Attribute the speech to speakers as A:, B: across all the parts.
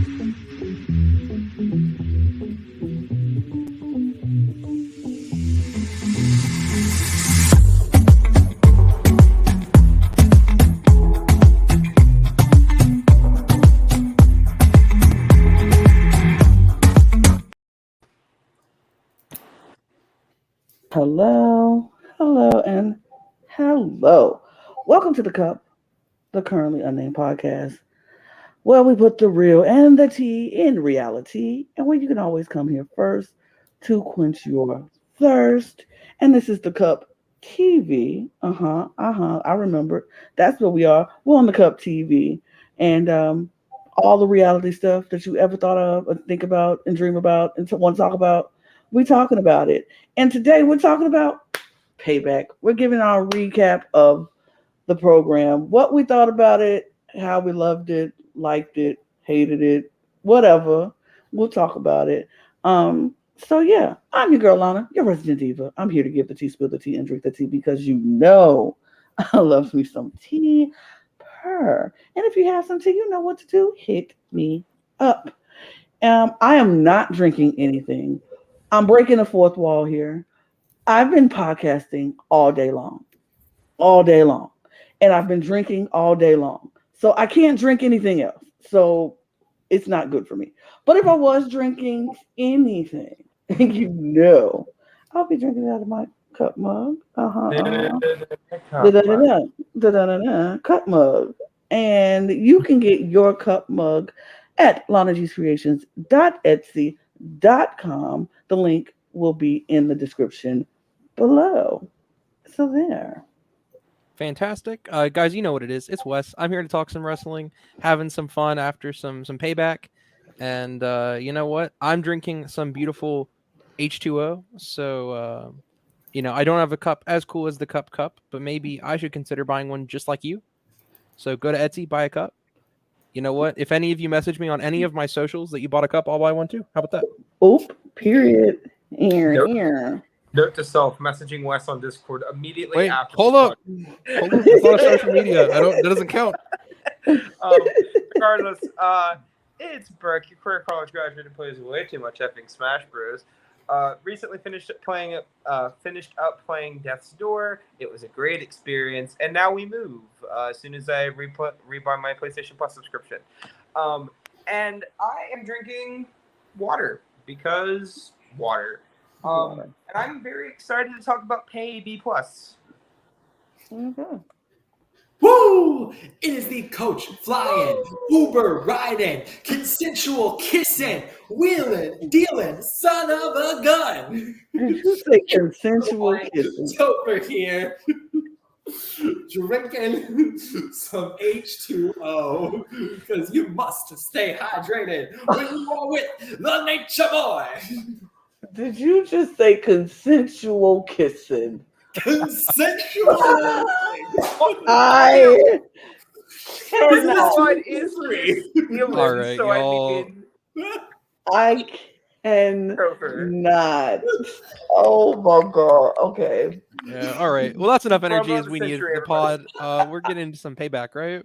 A: Hello, hello, and hello. Welcome to the Cup, the Currently Unnamed Podcast, where we put the real and the tea in reality, and where you can always come here first to quench your thirst. And this is the Cup TV. I remember. That's what we are. We're on the Cup TV, and all the reality stuff that you ever thought of, or think about, and dream about, and want to talk about. We talking about it. And today we're talking about Payback. We're giving our recap of the program, what we thought about it, how we loved it, liked it, hated it, whatever. We'll talk about it. So yeah, I'm your girl Lana, your resident diva. I'm here to give the tea, spill the tea, and drink the tea because you know I love me some tea. Purr. And if you have some tea, you know what to do. Hit me up. I am not drinking anything. I'm breaking the fourth wall here. I've been podcasting all day long, and I've been drinking all day long. So I can't drink anything else. So it's not good for me. But if I was drinking anything, you know, I'll be drinking out of my cup mug. Da-da-da-da, da-da-da-da, cup mug. And you can get your cup mug at lanagscreations.etsy.com. The link will be in the description below. So there.
B: Fantastic. Guys, you know what it is. It's Wes. I'm here to talk some wrestling, having some fun after some payback. And you know what? I'm drinking some beautiful H2O. So, I don't have a cup as cool as the cup, but maybe I should consider buying one just like you. So go to Etsy, buy a cup. You know what? If any of you message me on any of my socials that you bought a cup, I'll buy one too. How about that?
A: Oop, period. Here.
C: Note to self: messaging Wes on Discord immediately
B: Wait,
C: after.
B: hold up. It's not social media. That doesn't count.
C: Regardless, it's Burke, your queer college graduate who plays way too much effing Smash Bros. Recently finished up playing Death's Door. It was a great experience, and now we move as soon as I rebuy my PlayStation Plus subscription. And I am drinking water because water. And I'm very excited to talk about Payback Plus.
A: Okay.
D: Woo! It is the coach flying, Uber riding, consensual kissing, wheeling, dealing, son of a gun.
A: Did you say consensual kissing?
D: Over here, drinking some H2O because you must stay hydrated when you are with the Nature Boy.
A: Did you just say consensual kissing?
D: Consensual.
A: I cannot.
C: What is this?
B: All right, y'all.
A: I cannot. Oh my god. Okay.
B: Yeah. All right. Well, that's enough energy as we need for the pod. We're getting into some payback, right?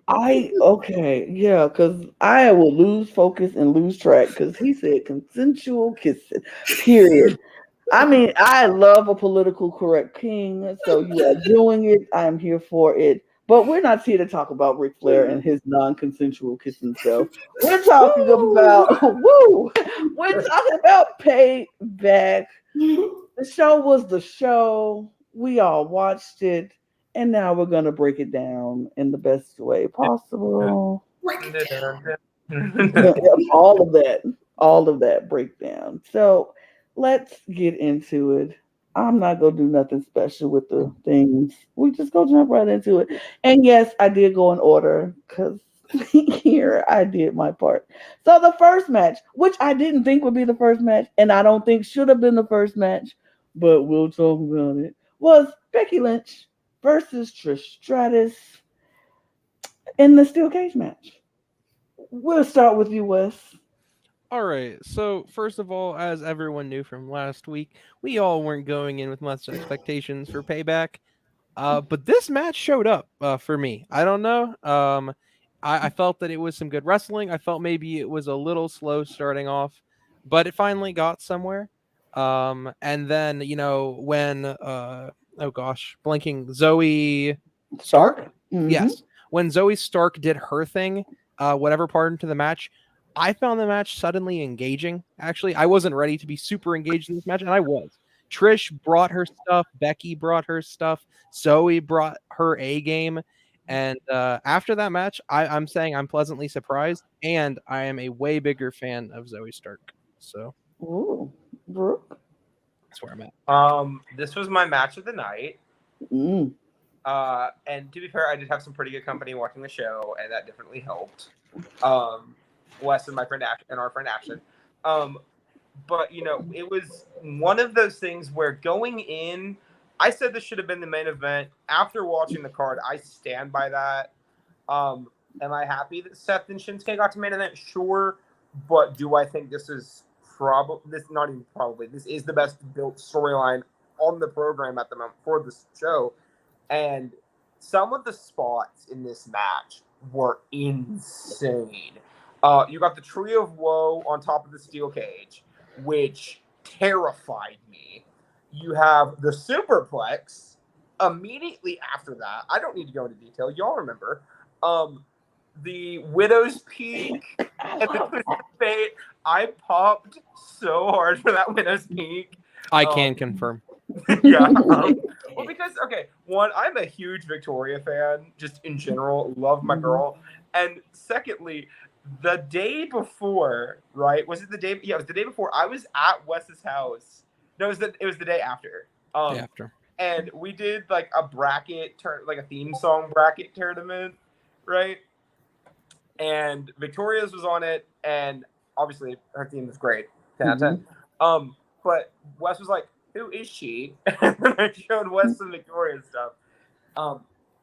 A: Yeah, because I will lose focus and lose track because he said consensual kissing. Period. I mean, I love a political correct king, so you are doing it. I am here for it. But we're not here to talk about Ric Flair and his non-consensual kissing self. We're talking about We're talking about Payback. The show was the show. We all watched it, and now we're gonna break it down in the best way possible.
D: Break it down.
A: all of that breakdown. So let's get into it. I'm not gonna do nothing special with the things. We just go jump right into it. And yes, I did go in order because here I did my part. So the first match, which I didn't think would be the first match, and I don't think should have been the first match, but we'll talk about it, was Becky Lynch versus Trish Stratus in the steel cage match. We'll start with you, Wes.
B: All right. So first of all, as everyone knew from last week, we all weren't going in with much expectations for Payback. But this match showed up for me. I don't know. I felt that it was some good wrestling. I felt maybe it was a little slow starting off, but it finally got somewhere. And then when oh gosh, blanking Zoe Stark. Yes, when Zoe Stark did her thing, whatever part into the match, I found the match suddenly engaging. Actually, I wasn't ready to be super engaged in this match, and I was. Trish brought her stuff. Becky brought her stuff. Zoe brought her A game. And after that match, I'm saying I'm pleasantly surprised, and I am a way bigger fan of Zoe Stark. So,
A: Ooh, Brooke.
B: that's where I'm at.
C: This was my match of the night.
A: Mm.
C: And to be fair, I did have some pretty good company watching the show, and that definitely helped. Wes and my friend and our friend Ashton. But it was one of those things where going in, I said this should have been the main event. After watching the card, I stand by that. Am I happy that Seth and Shinsuke got to main event? Sure, but do I think this is this is the best built storyline on the program at the moment for this show? And some of the spots in this match were insane. You got the Tree of Woe on top of the steel cage, which terrified me. You have the superplex immediately after that. I don't need to go into detail. Y'all remember. The Widow's Peak and the Twisted Fate. I popped so hard for that Widow's Peak.
B: I can confirm.
C: Yeah. Well, because, one, I'm a huge Victoria fan, just in general. Love my girl. And secondly, the day before, right? Was it the day? Yeah, it was the day before. I was at Wes's house. No, it was the day after. And we did like a bracket like a theme song bracket tournament, right? And Victoria's was on it, and obviously her theme was great, 10 out of 10. But Wes was like, "Who is she?" And I showed Wes some Victoria stuff.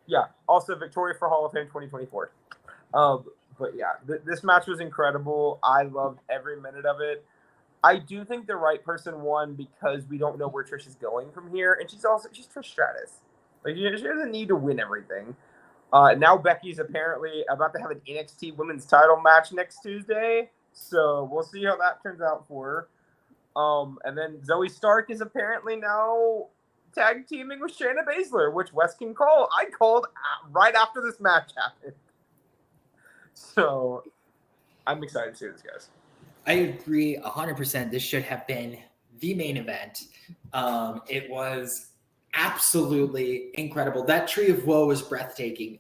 C: Yeah. Also, Victoria for Hall of Fame 2024. But yeah, this match was incredible. I loved every minute of it. I do think the right person won because we don't know where Trish is going from here, and she's Trish Stratus. Like, she doesn't need to win everything. Now Becky's apparently about to have an NXT Women's Title match next Tuesday, so we'll see how that turns out for her. And then Zoe Stark is apparently now tag teaming with Shayna Baszler, which Wes can call. I called right after this match happened. So I'm excited to see this, guys.
D: I agree 100%. This should have been the main event. It was absolutely incredible. That Tree of Woe was breathtaking.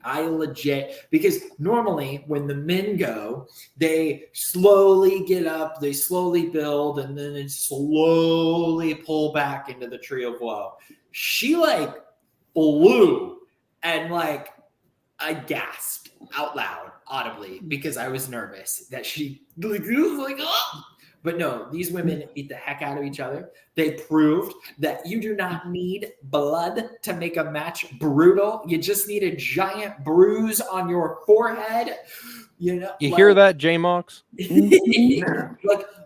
D: Because normally when the men go, they slowly get up, they slowly build, and then they slowly pull back into the Tree of Woe. She flew, and I gasped out loud, audibly, because I was nervous that she was oh! But no, these women beat the heck out of each other. They proved that you do not need blood to make a match brutal. You just need a giant bruise on your forehead. You
B: hear that, J-Mox?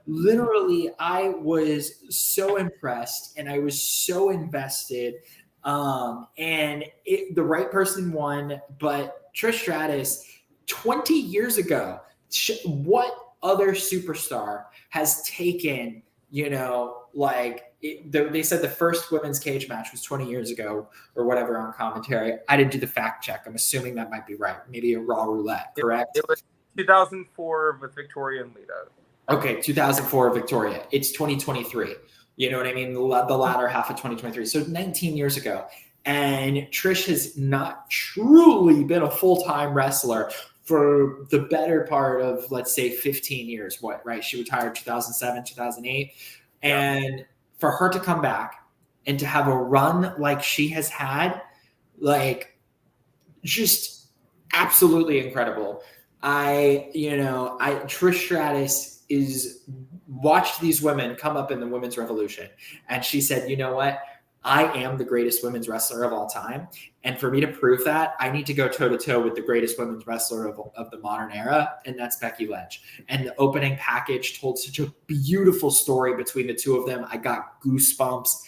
D: Literally, I was so impressed and I was so invested. And the right person won, but Trish Stratus, 20 years ago, what other superstar has taken, they said the first women's cage match was 20 years ago or whatever on commentary. I didn't do the fact check. I'm assuming that might be right. Maybe a Raw Roulette, correct?
C: It was 2004 with Victoria and Lita.
D: Okay, 2004 Victoria. It's 2023. You know what I mean? The latter half of 2023. So 19 years ago. And Trish has not truly been a full-time wrestler for the better part of, let's say, 15 years. Right? She retired 2007, 2008. And for her to come back and to have a run like she has had, just absolutely incredible. Trish Stratus watched these women come up in the women's revolution. And she said, you know what? I am the greatest women's wrestler of all time. And for me to prove that, I need to go toe-to-toe with the greatest women's wrestler of the modern era, and that's Becky Lynch. And the opening package told such a beautiful story between the two of them. I got goosebumps.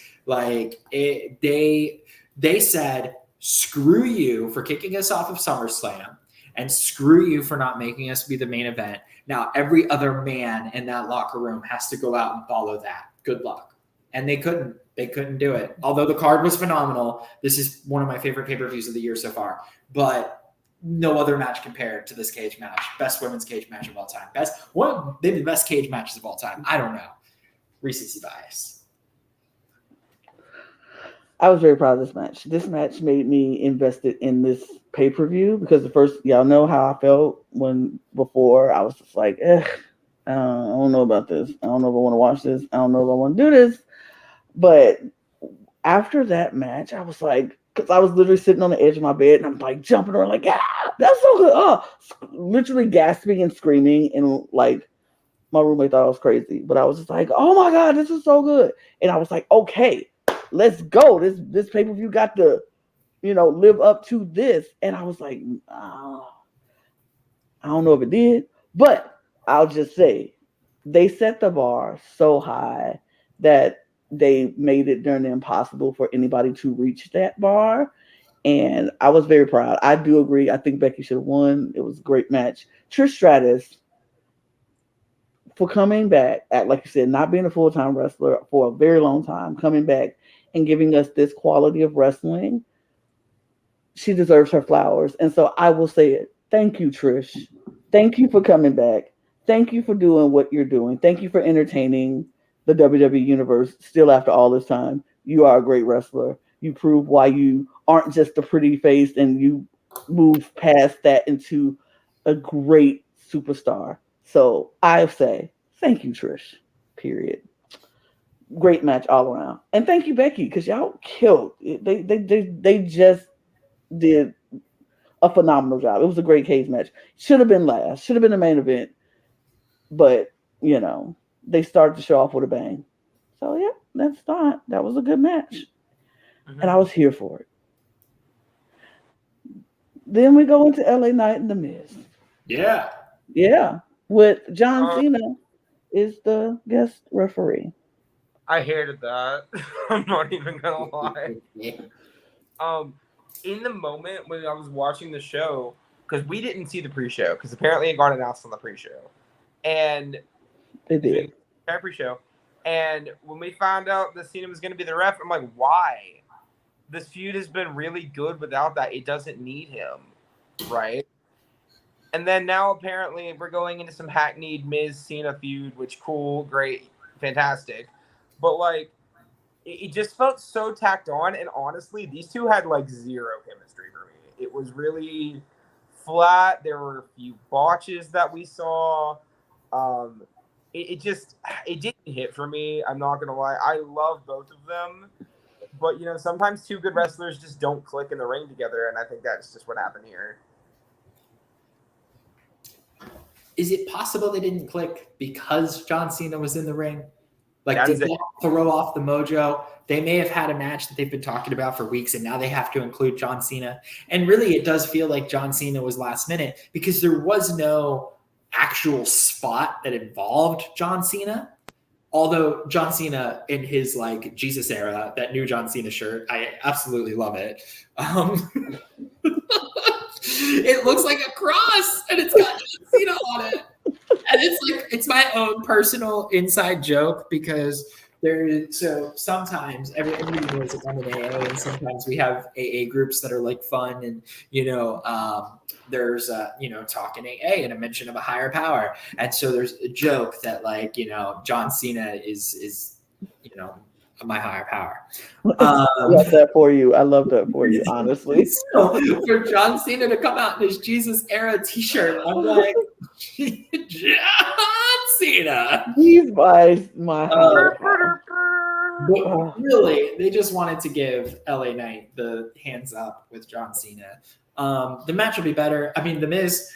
D: They said, screw you for kicking us off of SummerSlam. and screw you for not making us be the main event. Now, every other man in that locker room has to go out and follow that. Good luck. And they couldn't. They couldn't do it. Although the card was phenomenal. This is one of my favorite pay-per-views of the year so far. But no other match compared to this cage match. Best women's cage match of all time. Maybe the best cage matches of all time. I don't know. Recency bias.
A: I was very proud of this match. This match made me invested in this pay-per-view because the first, y'all know how I felt before I was just like, I don't know about this. I don't know if I want to watch this. I don't know if I want to do this. But after that match, I was like, because I was literally sitting on the edge of my bed and I'm like jumping around like, that's so good. Oh, literally gasping and screaming. And like my roommate thought I was crazy, but I was just like, oh my God, this is so good. And I was like, okay, let's go. This pay-per-view got to, live up to this. And I was like, I don't know if it did, but I'll just say they set the bar so high that they made it darn impossible for anybody to reach that bar. And I was very proud. I do agree. I think Becky should have won. It was a great match. Trish Stratus, for coming back, like you said, not being a full-time wrestler for a very long time, coming back and giving us this quality of wrestling, she deserves her flowers. And so I will say it. Thank you, Trish. Thank you for coming back. Thank you for doing what you're doing. Thank you for entertaining the WWE universe still after all this time. You are a great wrestler. You prove why you aren't just a pretty face, and you move past that into a great superstar. So I say thank you, Trish. Period. Great match all around. And thank you, Becky, because y'all killed. They just did a phenomenal job. It was a great cage match. Should have been last. Should have been the main event. But, they started to show off with a bang. So, yeah, that was a good match. Mm-hmm. And I was here for it. Then we go into LA Knight and The Miz.
D: Yeah.
A: Yeah. With John Cena is the guest referee.
C: I hated that. I'm not even going to lie. In the moment when I was watching the show, because we didn't see the pre-show, because apparently it got announced on the pre-show. And
A: they did.
C: Pre-show. And when we found out that Cena was going to be the ref, I'm like, why? This feud has been really good without that. It doesn't need him, right? And then now apparently we're going into some hackneyed Miz-Cena feud, which cool, great, fantastic. But like, it just felt so tacked on. And honestly, these two had like zero chemistry for me. It was really flat. There were a few botches that we saw. It didn't hit for me. I'm not going to lie. I love both of them. But, sometimes two good wrestlers just don't click in the ring together. And I think that's just what happened here.
D: Is it possible they didn't click because John Cena was in the ring? Like, did that throw off the mojo? They may have had a match that they've been talking about for weeks, and now they have to include John Cena. And really, it does feel like John Cena was last minute because there was no actual spot that involved John Cena. Although John Cena in his like Jesus era, that new John Cena shirt, I absolutely love it. It looks like a cross and it's got John Cena on it. And it's my own personal inside joke because so sometimes everybody knows that I'm an AA, and sometimes we have AA groups that are like fun, and there's talking AA and a mention of a higher power, and so there's a joke that like John Cena is my higher power.
A: I love that for you. I love that for you, honestly.
D: So for John Cena to come out in his Jesus era T-shirt, I'm like, John Cena.
A: He's my higher power.
D: But really, they just wanted to give LA Knight the hands up with John Cena. The match will be better. I mean, The Miz,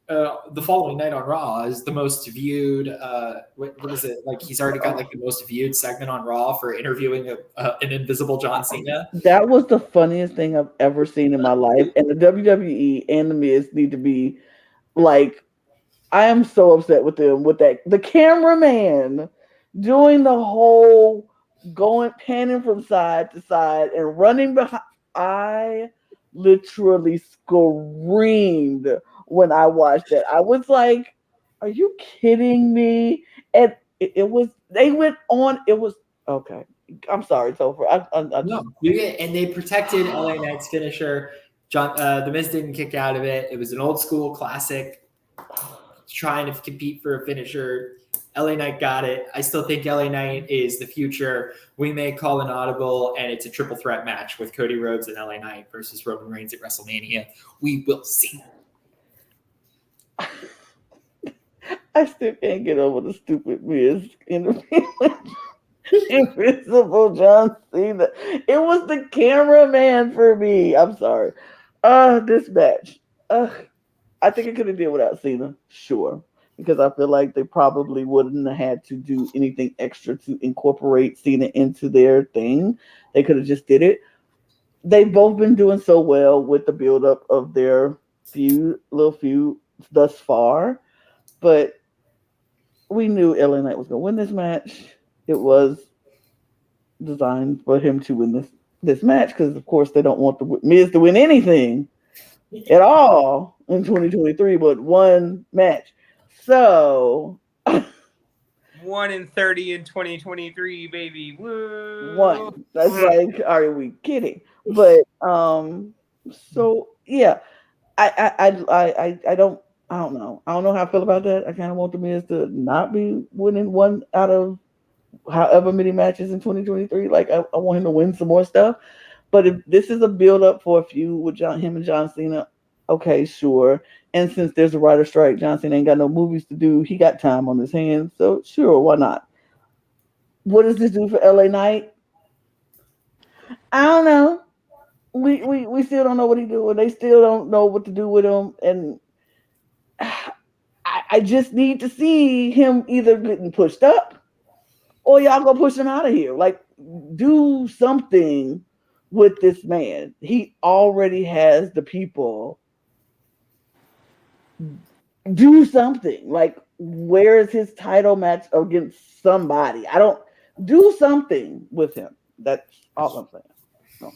D: the following night on Raw is the most viewed. What is it? Like he's already got like the most viewed segment on Raw for interviewing an invisible John Cena.
A: That was the funniest thing I've ever seen in my life. And the WWE and The Miz need to be like, I am so upset with them with that. The cameraman doing the whole panning from side to side and running behind. I literally screamed when I watched it. I was like, "Are you kidding me?" And it was. They went on. It was okay. I'm sorry, Topher. I
D: No, you get, and they protected LA Knight's finisher. The Miz didn't kick out of it. It was an old school classic, trying to compete for a finisher. LA Knight got it. I still think LA Knight is the future. We may call an audible, and it's a triple threat match with Cody Rhodes and LA Knight versus Roman Reigns at WrestleMania. We will see.
A: I still can't get over the stupid Miz interview with Invisible John Cena. It was the cameraman for me. I'm sorry. This match. I think it could have did without Cena, sure, because I feel like they probably wouldn't have had to do anything extra to incorporate Cena into their thing. They could have just did it. They've both been doing so well with the buildup of their little feud thus far, but we knew LA Knight was going to win this match. It was designed for him to win this match because, of course, they don't want the Miz to win anything at all in 2023, but one match. So
C: 1-30 in 2023, baby. Woo!
A: one. That's like, are we kidding? But so yeah, I don't know. I don't know how I feel about that. I kind of want the Miz to not be winning one out of however many matches in 2023. Like I want him to win some more stuff. But if this is a build up for a feud with him and John Cena, okay, sure. And since there's a writer strike, John Cena ain't got no movies to do. He got time on his hands, so sure, why not? What does this do for LA Knight? I don't know. We still don't know what he's doing. They still don't know what to do with him, and I just need to see him either getting pushed up or y'all gonna push him out of here. Like, do something with this man. He already has the people. Do something. Like, where is his title match against somebody? I don't do something with him. That's all I'm saying. No.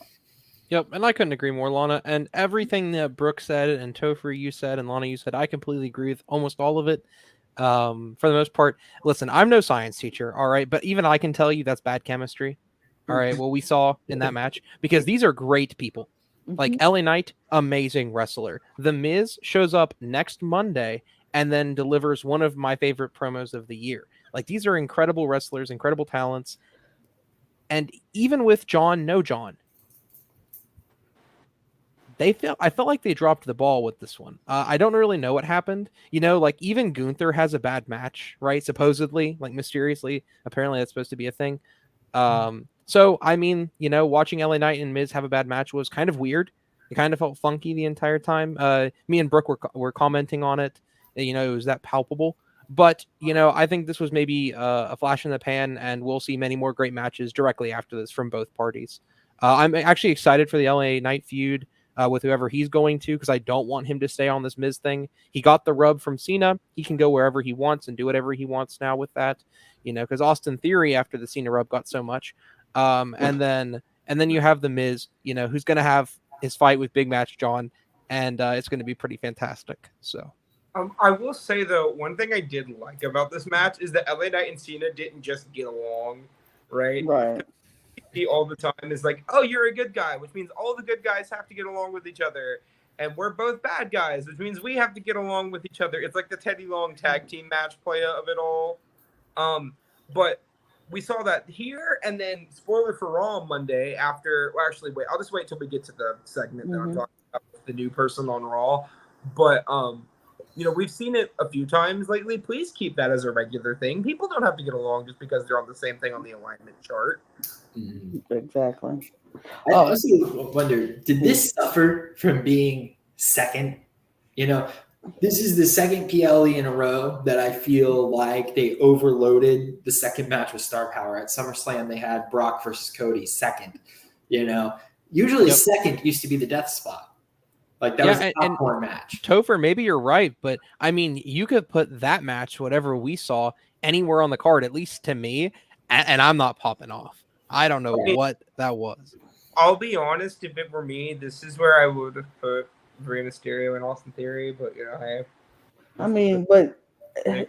B: Yep, and I couldn't agree more, Lana. And everything that Brooke said and Topher you said and Lana you said, I completely agree with almost all of it. For the most part, listen, I'm no science teacher, all right, but even I can tell you that's bad chemistry. All right, what we saw in that match, because these are great people. Like LA Knight, amazing wrestler. The Miz shows up next Monday and then delivers one of my favorite promos of the year. Like, these are incredible wrestlers, incredible talents. And even with no John, I felt like they dropped the ball with this one. I don't really know what happened. Like, even Gunther has a bad match, right? Supposedly, like, mysteriously, apparently that's supposed to be a thing. So, I mean, watching LA Knight and Miz have a bad match was kind of weird. It kind of felt funky the entire time. Me and Brooke were commenting on it. It was that palpable. But, I think this was maybe a flash in the pan, and we'll see many more great matches directly after this from both parties. I'm actually excited for the LA Knight feud with whoever he's going to, because I don't want him to stay on this Miz thing. He got the rub from Cena. He can go wherever he wants and do whatever he wants now with that, because Austin Theory, after the Cena rub, got so much. And then you have the Miz, who's going to have his fight with Big Match John, and it's going to be pretty fantastic. So.
C: I will say, though, one thing I did like about this match is that LA Knight and Cena didn't just get along, right?
A: Right.
C: All the time is like, oh, you're a good guy, which means all the good guys have to get along with each other, and we're both bad guys, which means we have to get along with each other. It's like the Teddy Long tag team match play of it all. But we saw that here, and then spoiler for Raw on Monday after. Well, actually, wait. I'll just wait till we get to the segment that I'm talking about with the new person on Raw. But we've seen it a few times lately. Please keep that as a regular thing. People don't have to get along just because they're on the same thing on the alignment chart.
A: Exactly.
D: I also wonder, did this suffer from being second? This is the second PLE in a row that I feel like they overloaded the second match with star power. At SummerSlam, they had Brock versus Cody second. Usually second used to be the death spot. Like, that was a popcorn match.
B: Topher, maybe you're right, but I mean, you could put that match, whatever we saw, anywhere on the card, at least to me, and I'm not popping off. I don't know what that was.
C: I'll be honest, if it were me, this is where I would have put Rey Mysterio and Austin Theory, but hey.
A: I mean, but I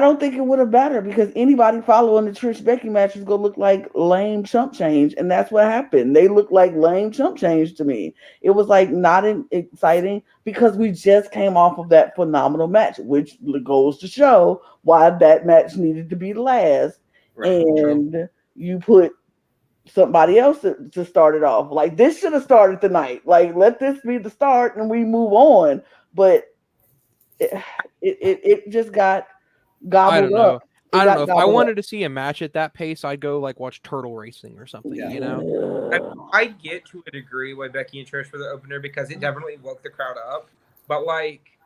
A: don't think it would have mattered because anybody following the Trish Becky match is gonna look like lame chump change, and that's what happened. They looked like lame chump change to me. It was like not exciting because we just came off of that phenomenal match, which goes to show why that match needed to be last.
D: Right.
A: And you put somebody else to start it off. Like this should have started the night. Like let this be the start, and we move on. But it just got
B: I don't
A: gobbled
B: know.
A: up.
B: I don't know. If I
A: Gobbled
B: wanted
A: up.
B: to see a match at that pace, I'd go like watch turtle racing or something.
D: Yeah.
B: You know.
C: I get to a degree why Becky and Trish were the opener because it definitely woke the crowd up. But like,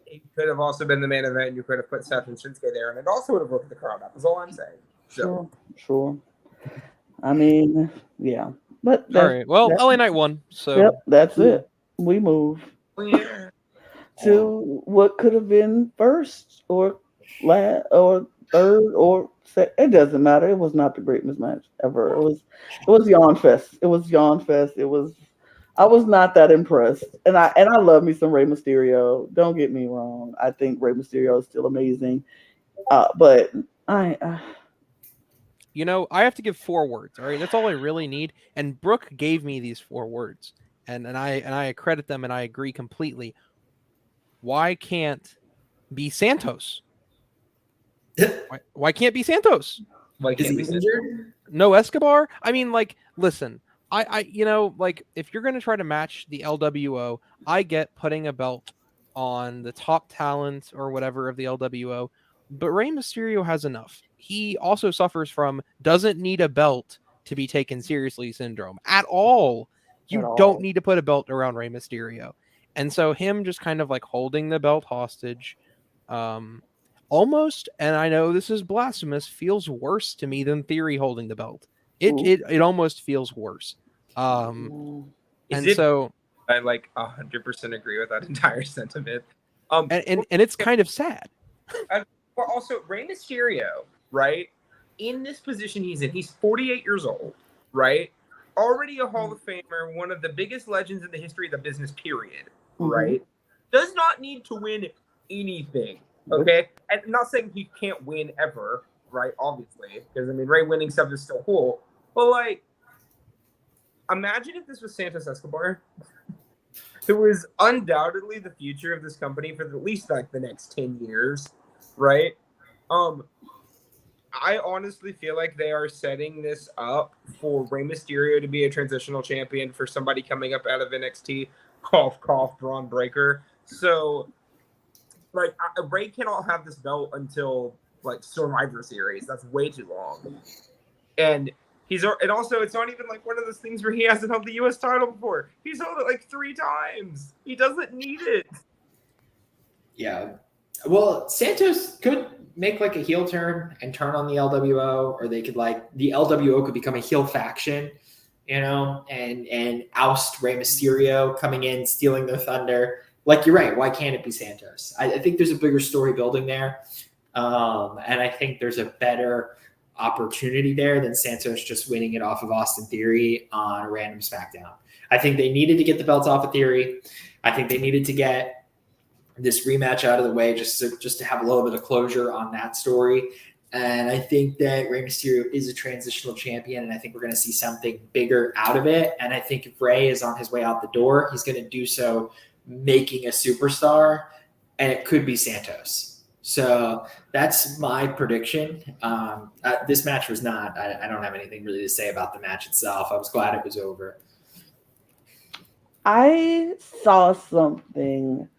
C: it could have also been the main event, and you could have put Seth and Shinsuke there, and it also would have woke the crowd up. Is all I'm saying. So.
A: Sure. I mean, yeah. But
B: All right. Well, LA Knight won. So
A: yep, that's it. We move
C: Yeah.
A: to what could have been first or last or third or second. It doesn't matter. It was not the greatest match ever. It was yawn fest. It was yawn fest. I was not that impressed. And I love me some Rey Mysterio. Don't get me wrong. I think Rey Mysterio is still amazing. But
B: you know, I have to give 4 words. All right, that's all I really need. And Brooke gave me these 4 words, and I credit them, and I agree completely. Why can't be Santos? Why can't be Santos?
C: Like,
D: Is he injured?
B: No Escobar? I mean, like, listen, I you know, like, if you're gonna try to match the LWO, I get putting a belt on the top talent or whatever of the LWO, but Rey Mysterio has enough. He also suffers from doesn't need a belt to be taken seriously syndrome at all. You don't need to put a belt around Rey Mysterio. And so him just kind of like holding the belt hostage, almost, and I know this is blasphemous, feels worse to me than Theory holding the belt. It almost feels worse. And so
C: I like 100% agree with that entire sentiment.
B: And it's kind of sad.
C: But also Rey Mysterio, right? In this position he's 48 years old, right? Already a Hall of Famer, one of the biggest legends in the history of the business, period, right? Does not need to win anything, okay? And I'm not saying he can't win ever, right? Obviously, because I mean, Rey winning stuff is still cool, but like, imagine if this was Santos Escobar, who is undoubtedly the future of this company for at least like the next 10 years, right? I honestly feel like they are setting this up for Rey Mysterio to be a transitional champion for somebody coming up out of NXT. Cough, cough, Braun Breaker. So, like, Rey cannot have this belt until like Survivor Series. That's way too long. And also it's not even like one of those things where he hasn't held the U.S. title before. He's held it like 3 times. He doesn't need it.
D: Yeah. Well, Santos could make like a heel turn and turn on the LWO, or they could the LWO could become a heel faction, and oust Rey Mysterio coming in, stealing their thunder. Like, you're right. Why can't it be Santos? I think there's a bigger story building there. And I think there's a better opportunity there than Santos just winning it off of Austin Theory on a random SmackDown. I think they needed to get the belts off of Theory. I think they needed to get this rematch out of the way just to have a little bit of closure on that story. And I think that Rey Mysterio is a transitional champion, and I think we're going to see something bigger out of it. And I think if Rey is on his way out the door, he's going to do so making a superstar, and it could be Santos. So that's my prediction. This match was not, I don't have anything really to say about the match itself. I was glad it was over.
A: I saw something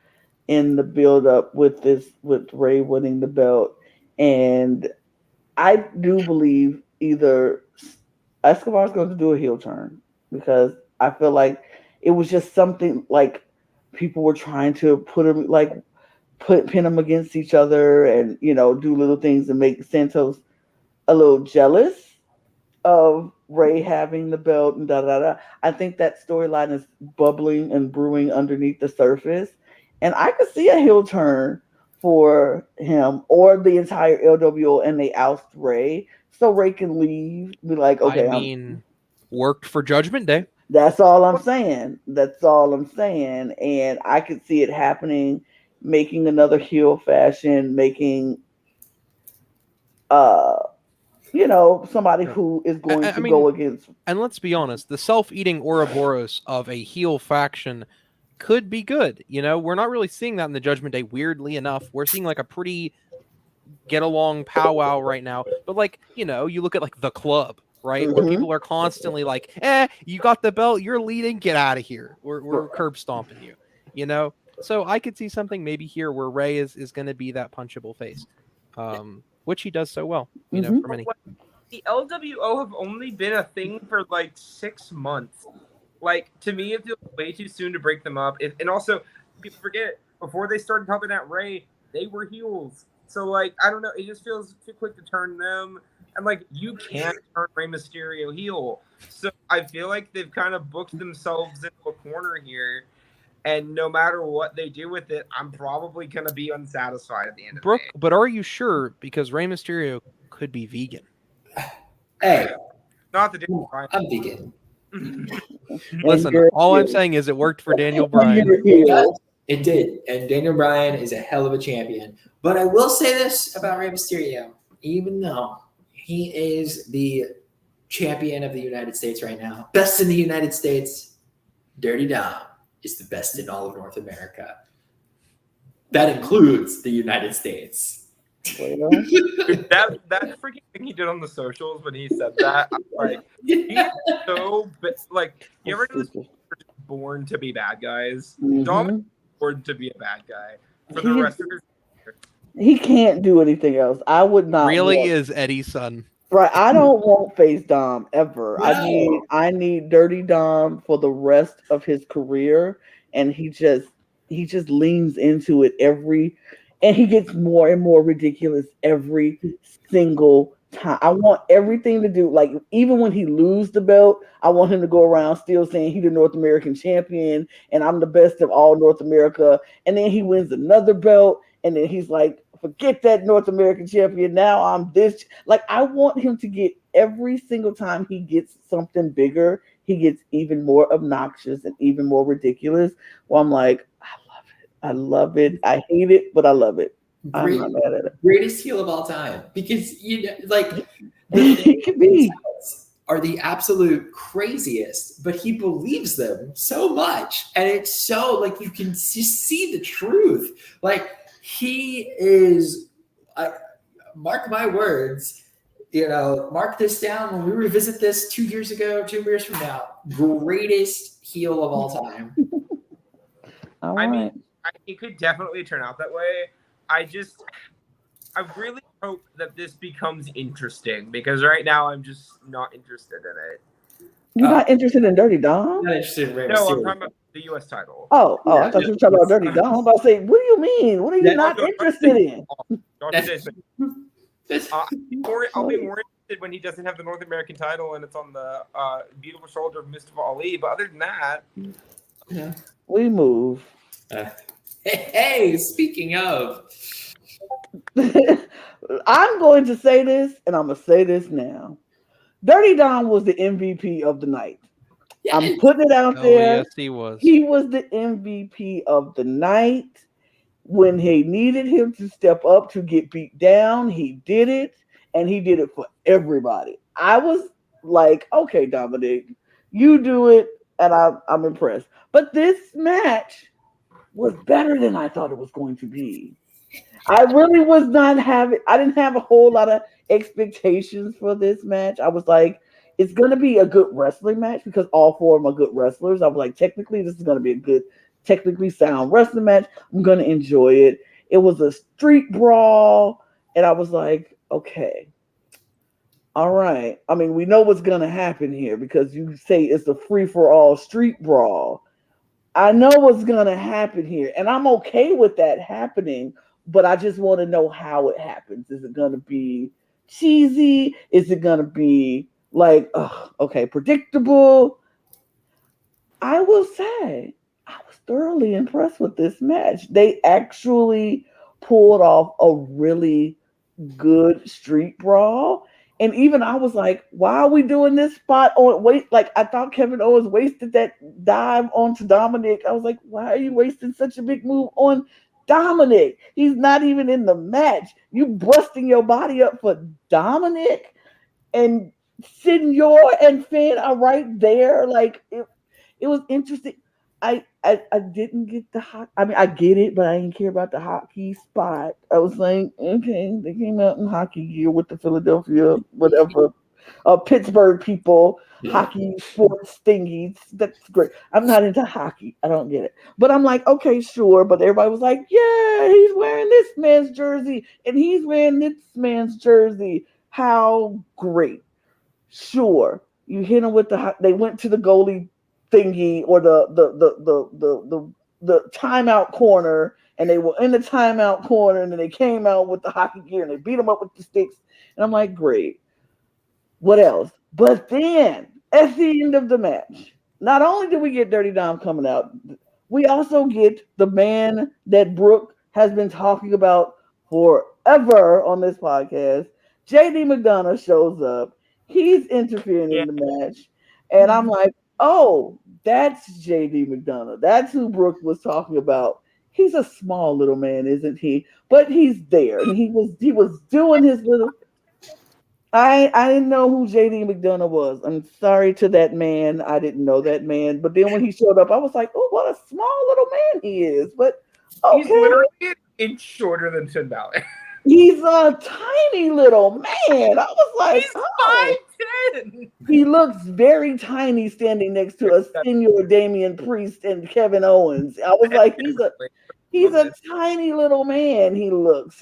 A: in the build up with Rey winning the belt, and I do believe either Escobar's going to do a heel turn, because I feel like it was just something like people were trying to pin them against each other, and do little things and make Santos a little jealous of Rey having the belt and da da da. I think that storyline is bubbling and brewing underneath the surface, and I could see a heel turn for him or the entire LWO, and they oust Rey so Rey can leave. Be like, okay,
B: worked for Judgment Day.
A: That's all I'm saying. That's all I'm saying. And I could see it happening, making another heel fashion, making uh somebody
B: Yeah.
A: who is going
B: I
A: to
B: mean,
A: go against.
B: and let's be honest, the self-eating Ouroboros of a heel faction could be good. We're not really seeing that in the Judgment Day, weirdly enough. We're seeing like a pretty get along powwow right now. But like, you look at like the club, right? Where
A: Mhm.
B: people are constantly like, you got the belt, you're leading, get out of here. We're curb stomping you. So I could see something maybe here where Ray is gonna be that punchable face. Which he does so well,
A: Mhm.
B: for many.
C: The LWO have only been a thing for like 6 months. Like, to me, it feels way too soon to break them up. And also, people forget, before they started helping out Ray, they were heels. So, like, I don't know. It just feels too quick to turn them. And, like, you can't turn Rey Mysterio heel. So, I feel like they've kind of booked themselves into a corner here. And no matter what they do with it, I'm probably going to be unsatisfied at the end of
B: Brooke,
C: the day.
B: but are you sure? Because Rey Mysterio could be vegan.
D: Hey,
C: Not the Daniel Bryan.
D: I'm vegan.
B: Listen,
A: you're
B: all I'm
A: heel.
B: saying is it worked for Daniel
A: And
B: Bryan.
A: you're heel.
D: It did. And Daniel Bryan is a hell of a champion. But I will say this about Rey Mysterio. Even though he is the champion of the United States right now, best in the United States, Dirty Dom is the best in all of North America. That includes the United States.
A: Well,
C: that freaking thing he did on the socials when he said that, I'm like, he is so like, you ever notice people are just born to be bad guys? Dom is
A: Mhm.
C: born to be a bad guy for the rest of his career.
A: He can't do anything else. I would not
B: Really
A: want.
B: is Eddie's son.
A: Right, I don't want face Dom ever.
D: No.
A: I need Dirty Dom for the rest of his career, and he just leans into it and he gets more and more ridiculous every single time. I want everything to do like even when he lose the belt, I want him to go around still saying he's the North American champion and I'm the best of all North America, and then he wins another belt, and then he's like, forget that North American champion. Now I'm this. Like, I want him to get every single time he gets something bigger, he gets even more obnoxious and even more ridiculous. Well, I'm like, I love it. I love it. I hate it, but I love it. I'm not mad at it.
D: Greatest heel of all time. Because, like, the
A: It could be.
D: are the absolute craziest, but he believes them so much. And it's so, like, you can just see the truth. Like, he is, mark my words, mark this down when we revisit this 2 years ago, 2 years from now, greatest heel of all time.
A: All
C: I
A: right.
C: mean, it could definitely turn out that way. I really hope that this becomes interesting because right now I'm just not interested in it.
A: You're not interested in Dirty Dom?
D: Not interested in Rey
C: No, I'm
D: Mysterio.
C: talking about the U.S. title.
A: Oh,
D: Yeah,
A: I thought you were talking about Dirty Dom. I'm about to say, what do you mean? What are you
D: Yeah,
A: not
C: no,
A: interested in?
C: I'll be more interested when he doesn't have the North American title and it's on the beautiful shoulder of Mustafa Ali. But other than that,
A: We move.
D: Hey, speaking of,
A: I'm going to say this, and I'm going to say this now. Dirty Dom was the MVP of the night. I'm putting it out
B: Oh,
A: there.
B: yes, he was.
A: He was the MVP of the night. When he needed him to step up to get beat down, he did it, and he did it for everybody. I was like, okay, Dominic, you do it, and I'm impressed. But this match was better than I thought it was going to be. I really was not having, I didn't have a whole lot of expectations for this match. I was like, it's going to be a good wrestling match because all four of them are good wrestlers. I was like, technically, this is going to be a good, technically sound wrestling match. I'm going to enjoy it. It was a street brawl, and I was like, okay, all right. I mean, we know what's going to happen here because you say it's a free for all street brawl. I know what's going to happen here, and I'm okay with that happening, but I just want to know how it happens. Is it going to be cheesy? Is it going to be like, okay, predictable? I will say I was thoroughly impressed with this match. They actually pulled off a really good street brawl, And even I was like, why are we doing this spot on wait? Like I thought Kevin Owens wasted that dive onto Dominic. I was like, why are you wasting such a big move on Dominic? He's not even in the match. You busting your body up for Dominic, and Senor and Finn are right there. Like it was interesting. I didn't get the hot. I mean, I get it, but I didn't care about the hockey spot. I was like, okay, they came out in hockey gear with the Philadelphia, whatever, Pittsburgh people, hockey sports thingies. That's great. I'm not into hockey. I don't get it. But I'm like, okay, sure. But everybody was like, yeah, he's wearing this man's jersey and he's wearing this man's jersey. How great. Sure. You hit him with they went to the goalie thingy or the timeout corner, and they were in the timeout corner, and then they came out with the hockey gear and they beat them up with the sticks. And I'm like, great. What else? But then at the end of the match, not only did we get Dirty Dom coming out, we also get the man that Brooke has been talking about forever on this podcast. JD McDonough shows up. He's interfering in the match. And I'm like, oh, that's JD McDonough. That's who Brooke was talking about. He's a small little man, isn't he? But he's there. And he was doing his little. I didn't know who JD McDonough was. I'm sorry to that man. I didn't know that man. But then when he showed up, I was like, oh, what a small little man he is. But okay.
C: He's literally an inch shorter than Finn Balor.
A: He's a tiny little man. I was like,
C: he's 5'10".
A: He looks very tiny standing next to a senior Damian Priest and Kevin Owens. I was like, he's a tiny little man. He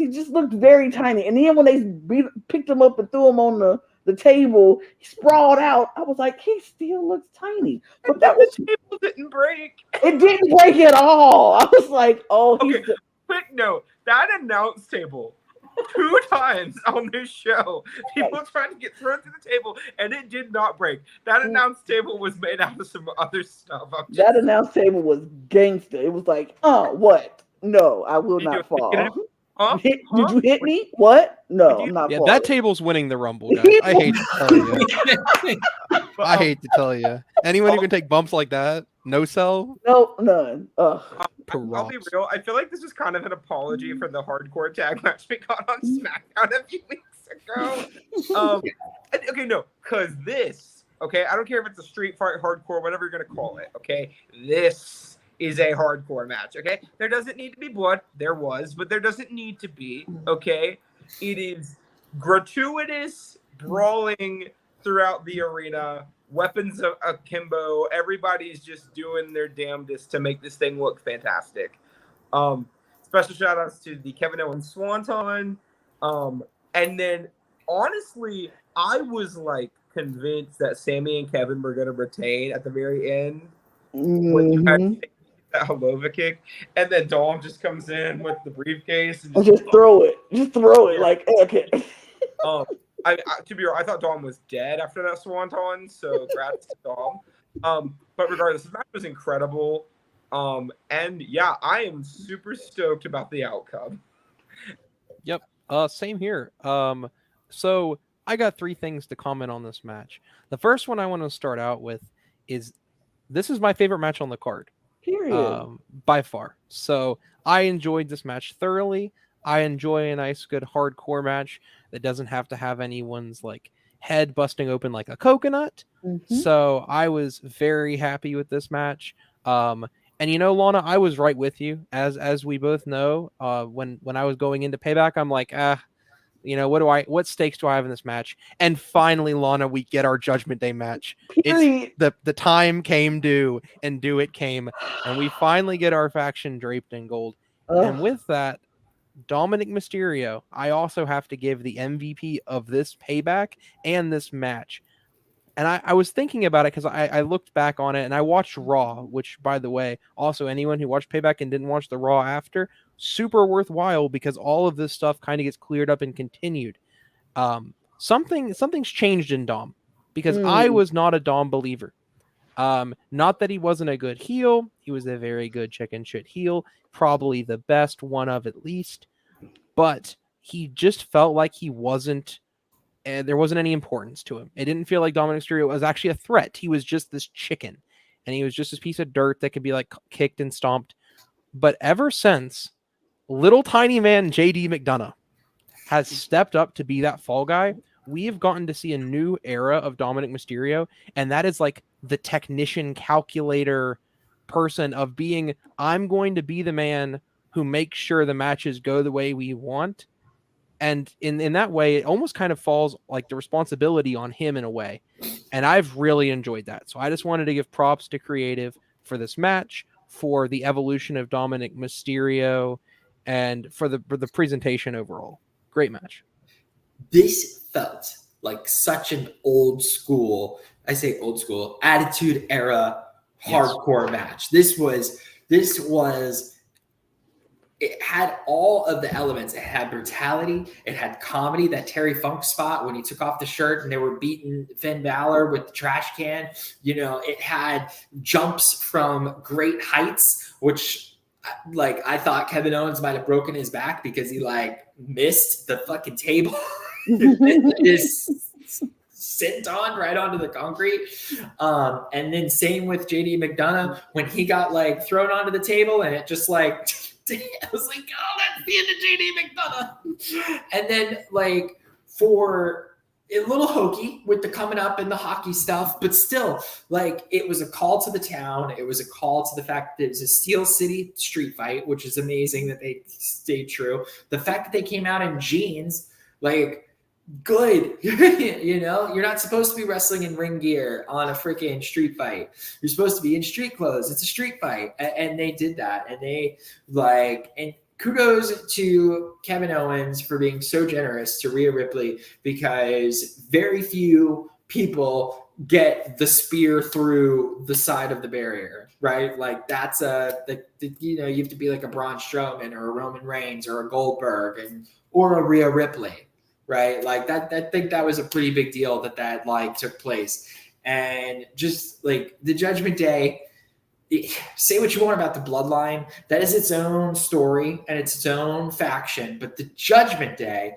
A: just looked very tiny. And then when they picked him up and threw him on the table, he sprawled out. I was like, he still looks tiny. But
C: the table didn't break.
A: It didn't break at all. I was like, oh,
C: okay. Quick note, that announce table 2 times on this show, people tried to get thrown to the table, and it did not break. That announce table was made out of some other stuff.
A: That announce table was gangster. It was like, what? No, I will not fall.
C: Huh?
A: Did you hit me? What? No, I'm not falling.
B: That table's winning the Rumble, guys. I hate to tell you. I hate to tell you. Anyone who can take bumps like that, no sell?
A: No, none.
C: I'll be real. I feel like this is kind of an apology for the hardcore tag match we got on SmackDown a few weeks ago. Okay, no, because this, okay, I don't care if it's a street fight, hardcore, whatever you're going to call it, okay? This is a hardcore match, okay? There doesn't need to be blood. There was, but there doesn't need to be, okay? It is gratuitous brawling throughout the arena, weapons akimbo. Everybody's just doing their damnedest to make this thing look fantastic. Special shout outs to the Kevin Owens Swanton. And then, honestly, I was like convinced that Sammy and Kevin were going to retain at the very end. That Helova kick, and then Dom just comes in with the briefcase and
A: just throw it like okay.
C: To be real, I thought Dom was dead after that swanton, so congrats to Dom. But regardless, the match was incredible. And yeah, I am super stoked about the outcome.
B: Yep. Same here. So I got 3 things to comment on this match. The first one I want to start out with is this is my favorite match on the card.
A: Period.
B: By far. So I enjoyed this match thoroughly. I enjoy a nice, good hardcore match that doesn't have to have anyone's like head busting open like a coconut. So I was very happy with this match. And you know, Lana, I was right with you, as we both know. When I was going into Payback, I'm like, you know, what stakes do I have in this match? And finally, Lana, we get our Judgment Day match. It's the time came due, and due it came, and we finally get our faction draped in gold. And with that, Dominic Mysterio, I also have to give the MVP of this Payback and this match. And I was thinking about it because I looked back on it and I watched Raw, which, by the way, also anyone who watched Payback and didn't watch the Raw after, super worthwhile because all of this stuff kind of gets cleared up and continued. Something's changed in Dom because I was not a Dom believer. Not that he wasn't a good heel. He was a very good chicken shit heel, probably the best one of at least. But he just felt like he wasn't and there wasn't any importance to him. It didn't feel like Dominic Mysterio was actually a threat. He was just this chicken, and he was just this piece of dirt that could be like kicked and stomped. But ever since little tiny man JD McDonough has stepped up to be that fall guy, we have gotten to see a new era of Dominic Mysterio, and that is like the technician calculator person of being, I'm going to be the man who makes sure the matches go the way we want. And in that way, it almost kind of falls like the responsibility on him in a way. And I've really enjoyed that. So I just wanted to give props to creative for this match, for the evolution of Dominic Mysterio, and for the presentation overall. Great match.
D: This felt like such an old school, I say old school, attitude era hardcore match. This was it had all of the elements. It had brutality. It had comedy. That Terry Funk spot when he took off the shirt and they were beating Finn Balor with the trash can. You know, it had jumps from great heights, which like I thought Kevin Owens might have broken his back because he like missed the fucking table. Just sent on right onto the concrete. And then same with JD McDonough when he got like thrown onto the table and it just like I was like, oh, that's the end of JD McDonough. And then like for a little hokey with the coming up and the hockey stuff, but still like it was a call to the town. It was a call to the fact that it was a Steel City street fight, which is amazing that they stayed true. The fact that they came out in jeans, like good. You know, you're not supposed to be wrestling in ring gear on a freaking street fight. You're supposed to be in street clothes. It's a street fight. And they did that. And they like, and kudos to Kevin Owens for being so generous to Rhea Ripley, because very few people get the spear through the side of the barrier, right? Like that's you know, you have to be like a Braun Strowman or a Roman Reigns or a Goldberg or a Rhea Ripley. Right. Like that, I think that was a pretty big deal that like took place. And just like the Judgment Day, say what you want about the Bloodline. That is its own story and its own faction. But the Judgment Day,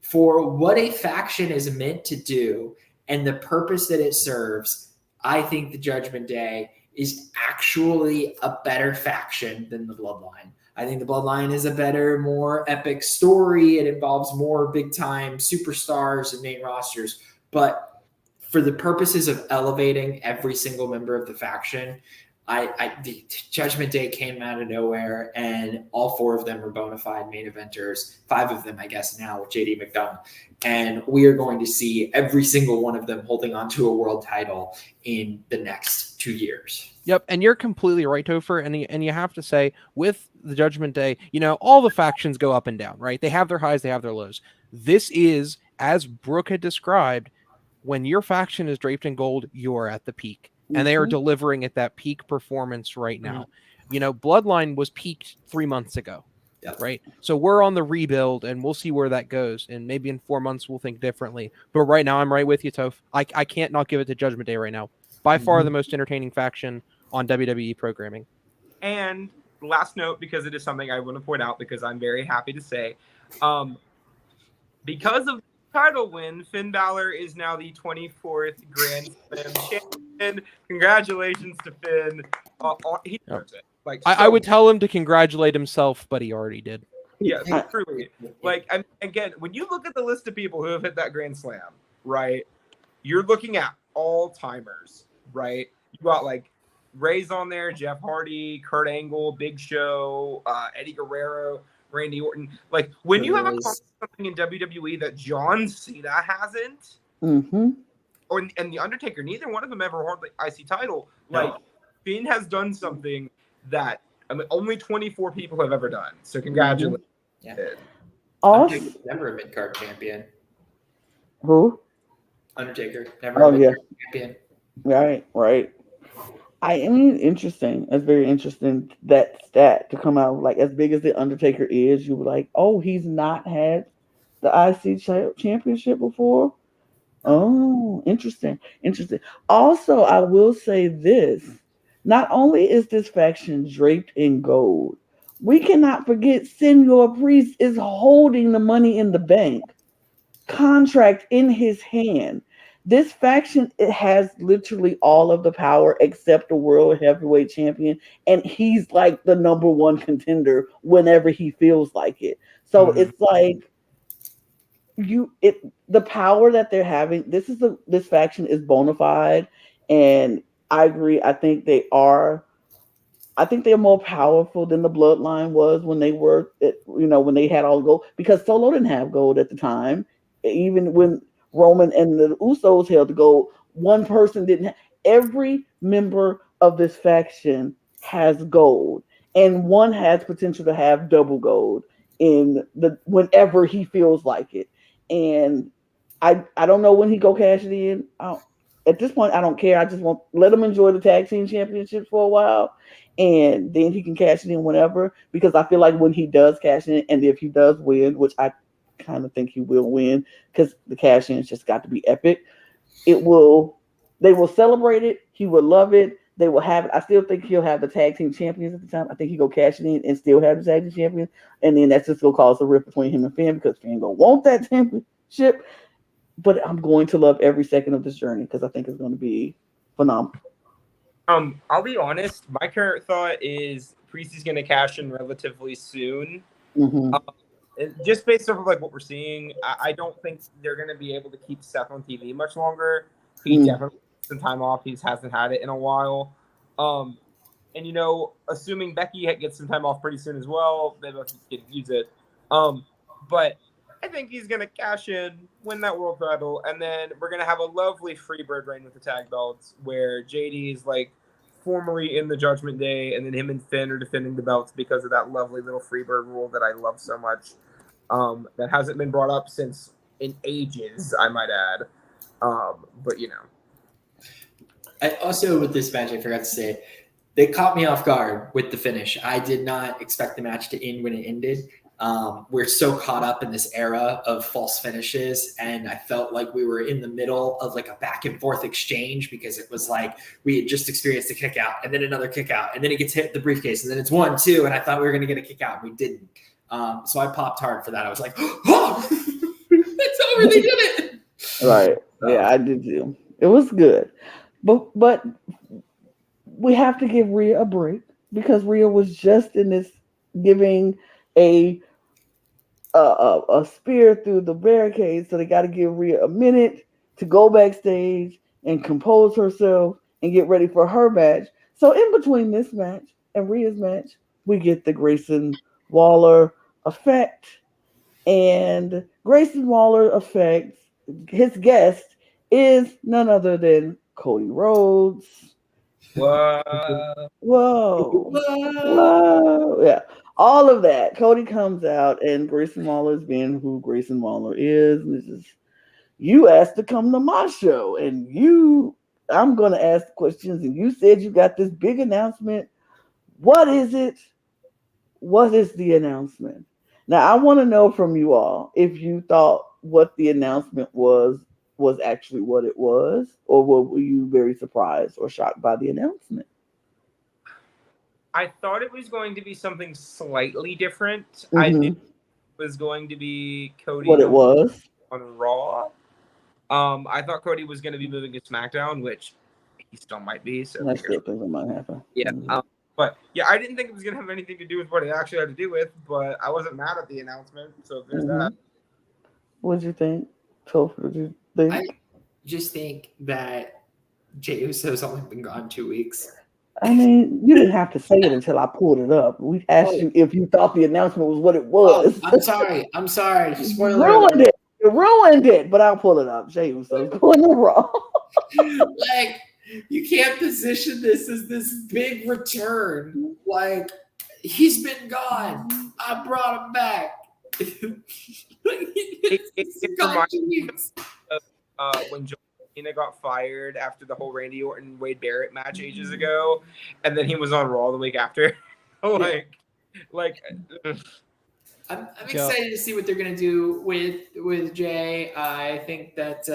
D: for what a faction is meant to do and the purpose that it serves, I think the Judgment Day is actually a better faction than the Bloodline. I think the Bloodline is a better, more epic story. It involves more big-time superstars and main rosters. But for the purposes of elevating every single member of the faction, the Judgment Day came out of nowhere, and all four of them are bona fide main eventers. 5 of them, I guess, now with JD McDonough. And we are going to see every single one of them holding on to a world title in the next 2 years.
B: Yep, and you're completely right, Topher. And you have to say, with the Judgment Day, you know, all the factions go up and down, right? They have their highs, they have their lows. This is, as Brooke had described, when your faction is draped in gold, you're at the peak. And they are delivering at that peak performance right now. You know, Bloodline was peaked 3 months ago, right? So we're on the rebuild, and we'll see where that goes. And maybe in 4 months, we'll think differently. But right now, I'm right with you, Toph. I can't not give it to Judgment Day right now. By far the most entertaining faction on WWE programming.
C: And last note, because it is something I want to point out, because I'm very happy to say, because of the title win, Finn Balor is now the 24th Grand Slam champion. Congratulations to Finn. He deserves it. Like,
B: I would tell him to congratulate himself, but he already did.
C: Yeah, truly. Like, again, when you look at the list of people who have hit that Grand Slam, right, you're looking at all-timers, right? You got, like, Ray's on there, Jeff Hardy, Kurt Angle, Big Show, Eddie Guerrero, Randy Orton. Like, when you have something in WWE that John Cena hasn't, and The Undertaker, neither one of them ever held the IC title. Like, Finn has done something that only 24 people have ever done. So congratulations.
D: Yeah.
A: Undertaker,
D: never a mid-card champion.
A: Who?
D: Undertaker, never a mid-card champion.
A: Right. I mean, interesting. That's very interesting, that stat to come out. Like, as big as The Undertaker is, you were like, oh, he's not had the IC championship before? Oh, interesting. Also, I will say this. Not only is this faction draped in gold, we cannot forget Senor Priest is holding the Money in the Bank. contract in his hand. This faction, it has literally all of the power except the world heavyweight champion, and he's like the number one contender whenever he feels like it. So
D: Mhm.
A: it's like the power that they're having. This faction is bona fide, and I agree. I think they're more powerful than the bloodline was when they were, when they had all gold. Because Solo didn't have gold at the time. Even when Roman and the Usos held the gold, one person didn't. Every member of this faction has gold, and one has potential to have double gold in the whenever he feels like it. And I don't know when he go cash it in. At this point, I don't care. I just want let him enjoy the tag team championships for a while, and then he can cash it in whenever. Because I feel like when he does cash in, and if he does win, which I kind of think he will win, because the cash in's just got to be epic. It will. They will celebrate it. He will love it. They will have it. I still think he'll have the tag team champions at the time. I think he go cash it in and still have the tag team champions, and then that's just gonna cause a rift between him and Finn because Finn gonna want that championship. But I'm going to love every second of this journey because I think it's going to be phenomenal.
C: I'll be honest. My current thought is Priest is going to cash in relatively soon.
A: Mm-hmm.
C: Just based off of like what we're seeing, I don't think they're going to be able to keep Seth on TV much longer. He definitely needs some time off. He hasn't had it in a while. And assuming Becky gets some time off pretty soon as well, they both can use it. But I think he's going to cash in, win that world title, and then we're going to have a lovely Freebird reign with the tag belts where JD is like formally in the Judgment Day, and then him and Finn are defending the belts because of that lovely little Freebird rule that I love so much. That hasn't been brought up since in ages, I might add. But
D: I also, with this match, I forgot to say, they caught me off guard with the finish. I did not expect the match to end when it ended. We're so caught up in this era of false finishes, and I felt like we were in the middle of like a back and forth exchange because it was like we had just experienced a kick out and then another kick out, and then it gets hit the briefcase, and then it's 1-2, and I thought we were going to get a kick out, and we didn't. So I popped hard for that. I was like, oh, it's over. They did it.
A: Right. Yeah, I did too. It was good. But we have to give Rhea a break because Rhea was just in this giving a spear through the barricade, so they got to give Rhea a minute to go backstage and compose herself and get ready for her match. So in between this match and Rhea's match, we get the Grayson Waller effect, and Grayson Waller effect. His guest is none other than Cody Rhodes.
C: Whoa.
A: Whoa. Yeah. All of that. Cody comes out and Grayson Waller is being who Grayson Waller is. And this is, you asked to come to my show, and I'm going to ask questions, and you said you got this big announcement. What is it? What is the announcement? Now, I want to know from you all if you thought what the announcement was actually what it was, or were you very surprised or shocked by the announcement?
C: I thought it was going to be something slightly different.
A: Mm-hmm.
C: I knew it was going to be Cody
A: what it was
C: on Raw. I thought Cody was going to be moving to SmackDown, which he still might be. So
A: I still think it might happen.
C: Yeah.
A: Mm-hmm.
C: But yeah, I didn't think it was going to have anything to do with what it actually had to do with, but I wasn't mad at the announcement. So there's that.
A: What did you think? Topher, what did you think?
D: I just think that Jey Uso's only been gone 2 weeks.
A: I mean, you didn't have to say it until I pulled it up. We asked you if you thought the announcement was what it was.
D: Oh, I'm sorry. Spoiler
A: ruined it. You ruined it. But I'll pull it up. Jey Uso's going to Raw.
D: Like, you can't position this as this big return. Like, he's been gone. I brought him back.
C: It reminds me of when John Cena got fired after the whole Randy Orton Wade Barrett match ages ago, and then he was on Raw the week after. I'm
D: excited to see what they're gonna do with Jay. I think that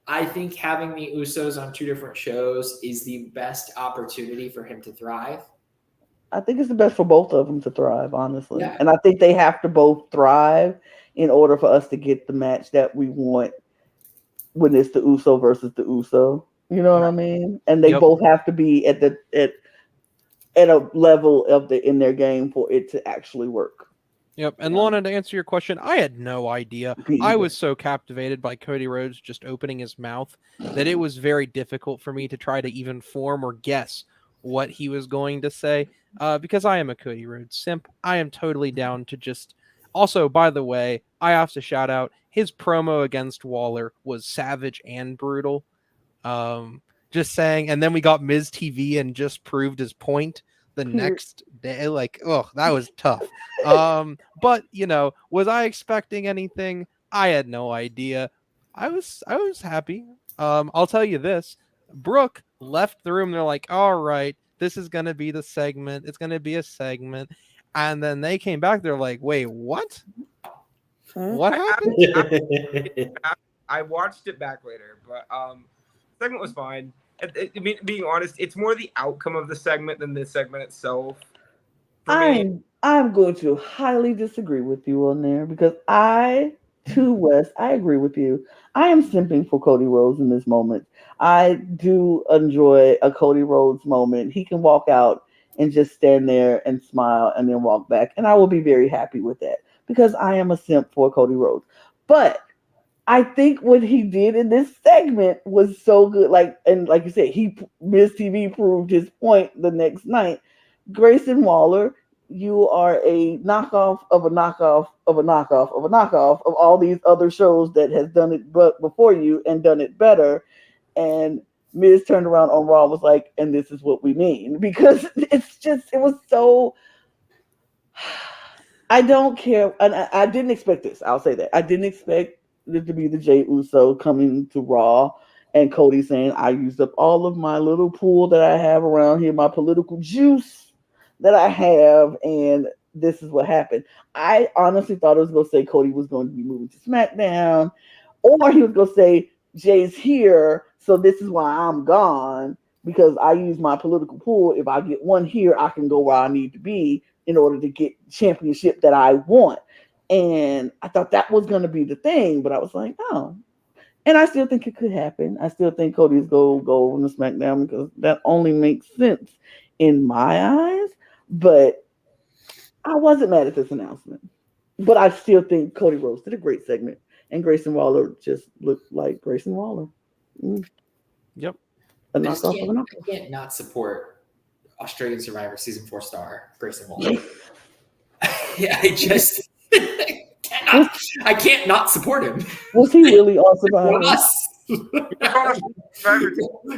D: having the Usos on 2 different shows is the best opportunity for him to thrive.
A: I think it's the best for both of them to thrive, honestly.
D: Yeah.
A: And I think they have to both thrive in order for us to get the match that we want when it's the Uso versus the Uso. You know what I mean? And they
B: Yep.
A: both have to be at a level of in their game for it to actually work.
B: Yep. And
A: Yeah.
B: Lana, to answer your question, I had no idea.
A: Me
B: I
A: either.
B: was so captivated by Cody Rhodes just opening his mouth that it was very difficult for me to try to even form or guess what he was going to say. Because I am a Cody Rhodes simp. I am totally down to just. Also, by the way, I have to shout out his promo against Waller was savage and brutal. Just saying. And then we got Miz TV and just proved his point the next day. Like, oh, that was tough. But was I expecting anything? I had no idea. I was happy. I'll tell you this. Brooke left the room. They're like, all right, this is gonna be the segment. It's gonna be a segment. And then they came back. They're like, wait, what? What happened?
C: I watched it back later, but segment was fine. I mean, being honest, it's more the outcome of the segment than the segment itself.
A: I'm going to highly disagree with you on there because I agree with you. I am simping for Cody Rhodes in this moment. I do enjoy a Cody Rhodes moment. He can walk out and just stand there and smile and then walk back, and I will be very happy with that because I am a simp for Cody Rhodes. But I think what he did in this segment was so good. Like you said, Miz TV proved his point the next night. Grayson Waller, you are a knockoff of a knockoff of a knockoff of a knockoff of all these other shows that has done it before you and done it better. And Miz turned around on Raw and was like, and this is what we mean. Because it was so... I don't care. And I didn't expect this. I'll say that. I didn't expect it to be the Jey Uso coming to Raw and Cody saying, I used up all of my little pool that I have around here, my political juice that I have, and this is what happened. I honestly thought it was going to say Cody was going to be moving to SmackDown, or he was going to say Jay's here, so this is why I'm gone, because I use my political pool. If I get one here, I can go where I need to be in order to get championship that I want. And I thought that was going to be the thing, but I was like, oh. And I still think it could happen. I still think Cody's go on the SmackDown because that only makes sense in my eyes. But I wasn't mad at this announcement. But I still think Cody Rhodes did a great segment. And Grayson Waller just looked like Grayson Waller.
B: Yep.
D: I can't not support Australian Survivor Season 4 star Grayson Waller. Yeah, I can't not support him.
A: Was he really on Survivor?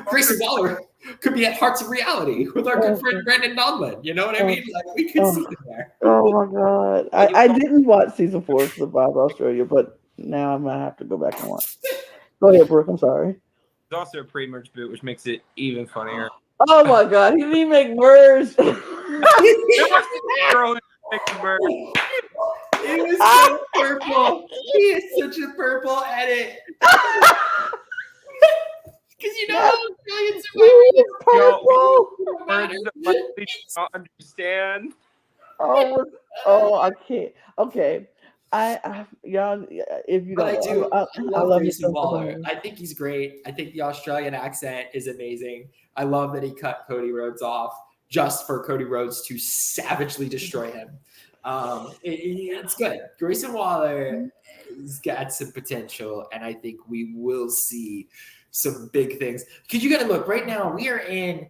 D: Grayson Waller could be at Hearts of Reality with our good friend Brandon Donlin. You know what I mean? Like, we could see him there.
A: Oh my God. I didn't watch season 4 of Survivor Australia, but now I'm going to have to go back and watch. Go ahead, Brooke. I'm sorry.
C: There's also a pre-merge boot, which makes it even funnier.
A: Oh my God. He didn't make merge.
D: He was so purple. He is such a purple edit. Because you know how Australian Survivor is
C: don't understand.
A: Oh, I can't. Okay. Y'all, if you
D: but
A: don't,
D: I love Grayson Waller.
A: Waller.
D: I think he's great. I think the Australian accent is amazing. I love that he cut Cody Rhodes off just for Cody Rhodes to savagely destroy him. It's good. Grayson Waller has got some potential, and I think we will see some big things. Because you got to look right now. We are in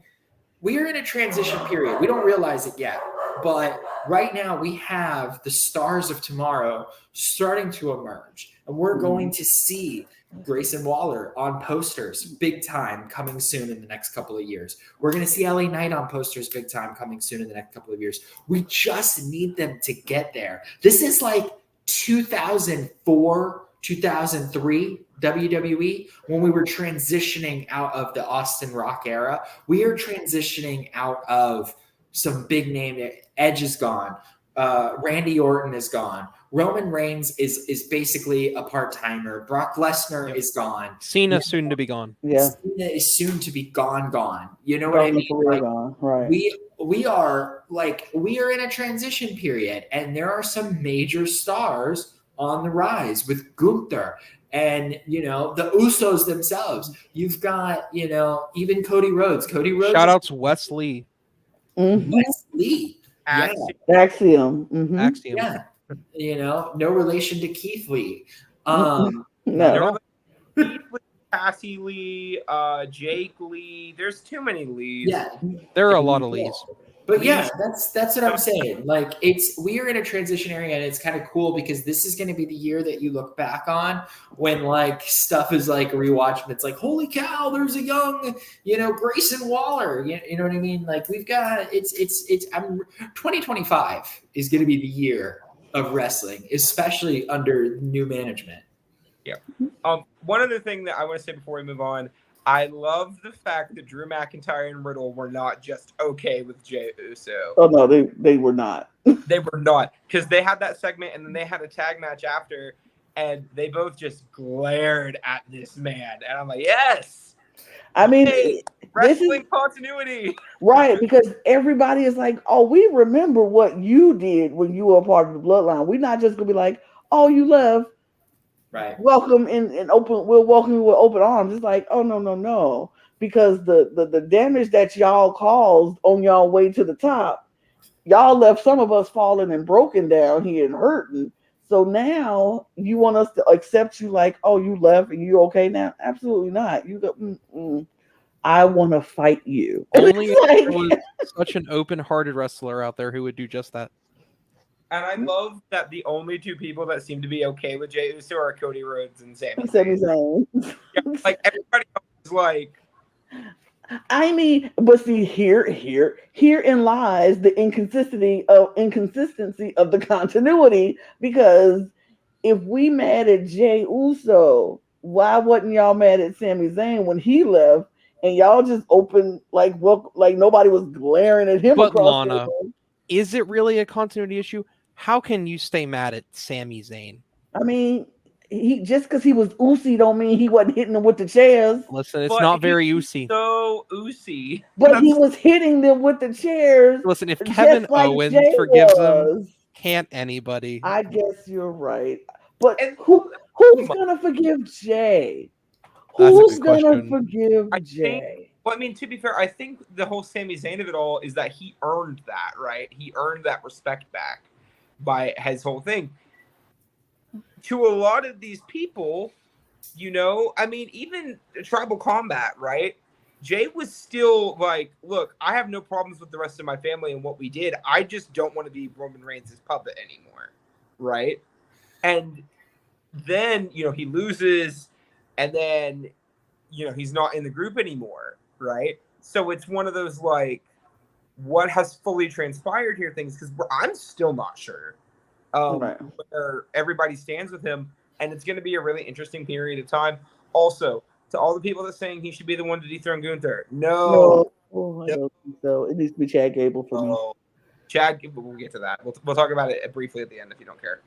D: a transition period. We don't realize it yet, but right now we have the stars of tomorrow starting to emerge, and we're going to see Grayson Waller on posters big time coming soon in the next couple of years. We're going to see LA Knight on posters big time coming soon in the next couple of years. We just need them to get there. This is like 2004, 2003 WWE when we were transitioning out of the Austin Rock era. We are transitioning out of some big name. Edge is gone. Randy Orton is gone. Roman Reigns is basically a part-timer. Brock Lesnar is gone.
B: Cena soon to be gone.
A: Yeah.
D: Cena is soon to be gone. You know what I mean?
A: Like, right.
D: We are in a transition period, and there are some major stars on the rise with Gunther and, the Usos themselves. You've got, even Cody Rhodes. Cody Rhodes.
B: Shout out to Wesley.
D: Wesley. Yeah.
A: Axiom. Mm-hmm.
B: Axiom.
D: Yeah. No relation to Keith Lee.
A: No.
C: Cassie Lee, Jake Lee. There's too many Lees.
D: Yeah.
B: There are a lot of Lees.
D: But yeah, that's what I'm saying. Like, we are in a transition area, and it's kind of cool because this is going to be the year that you look back on when like stuff is like rewatched and it's like, holy cow, there's a young, Grayson Waller. You know what I mean? Like, we've got 2025 is going to be the year of wrestling, especially under new management.
C: Yeah. One other thing that I want to say before we move on. I love the fact that Drew McIntyre and Riddle were not just okay with Jey Uso.
A: Oh no, they were not.
C: They were not, because they had that segment and then they had a tag match after, and they both just glared at this man, and I'm like, yes.
A: I mean,
C: wrestling continuity,
A: right? Because everybody is like, oh, we remember what you did when you were a part of the Bloodline. We're not just gonna be like, oh, you left.
D: Right.
A: Welcome in open. We'll welcome you with open arms. It's like, oh no, because the damage that y'all caused on y'all way to the top, y'all left some of us falling and broken down here and hurting. So now you want us to accept you like, oh, you left and you okay now? Absolutely not. You go. I want to fight you.
B: Only if there was such an open-hearted wrestler out there who would do just that.
C: And I love that the only two people that seem to be okay with Jey Uso are Cody Rhodes and Sami
A: Zayn.
C: Yeah, like everybody else is like.
A: I mean, but see, herein lies the inconsistency of the continuity. Because if we mad at Jey Uso, why wasn't y'all mad at Sami Zayn when he left? And y'all just opened like nobody was glaring at him.
B: But
A: across
B: Lana, is it really a continuity issue? How can you stay mad at Sami Zayn?
A: I mean, he just because he was Usi don't mean he wasn't hitting them with the chairs.
B: Listen, it's not very Usi.
C: So Usi.
A: But he was hitting them with the chairs.
B: Listen, if Kevin Owens forgives him, can't anybody?
A: I guess you're right. But who's gonna forgive Jay? Who's gonna forgive Jay?
C: Well, I mean, to be fair, I think the whole Sami Zayn of it all is that he earned that, right? He earned that respect back by his whole thing. To a lot of these people, I mean, even Tribal Combat, right? Jay was still like, look, I have no problems with the rest of my family and what we did. I just don't want to be Roman Reigns' puppet anymore, right? And then, he loses, and then, he's not in the group anymore, right? So it's one of those, like, what has fully transpired here things, because I'm still not sure where everybody stands with him, and it's going to be a really interesting period of time. Also, to all the people that are saying he should be the one to dethrone Gunther, no.
A: I don't think so. It needs to be Chad Gable for me.
C: Chad, we'll get to that. We'll talk about it briefly at the end if you don't care.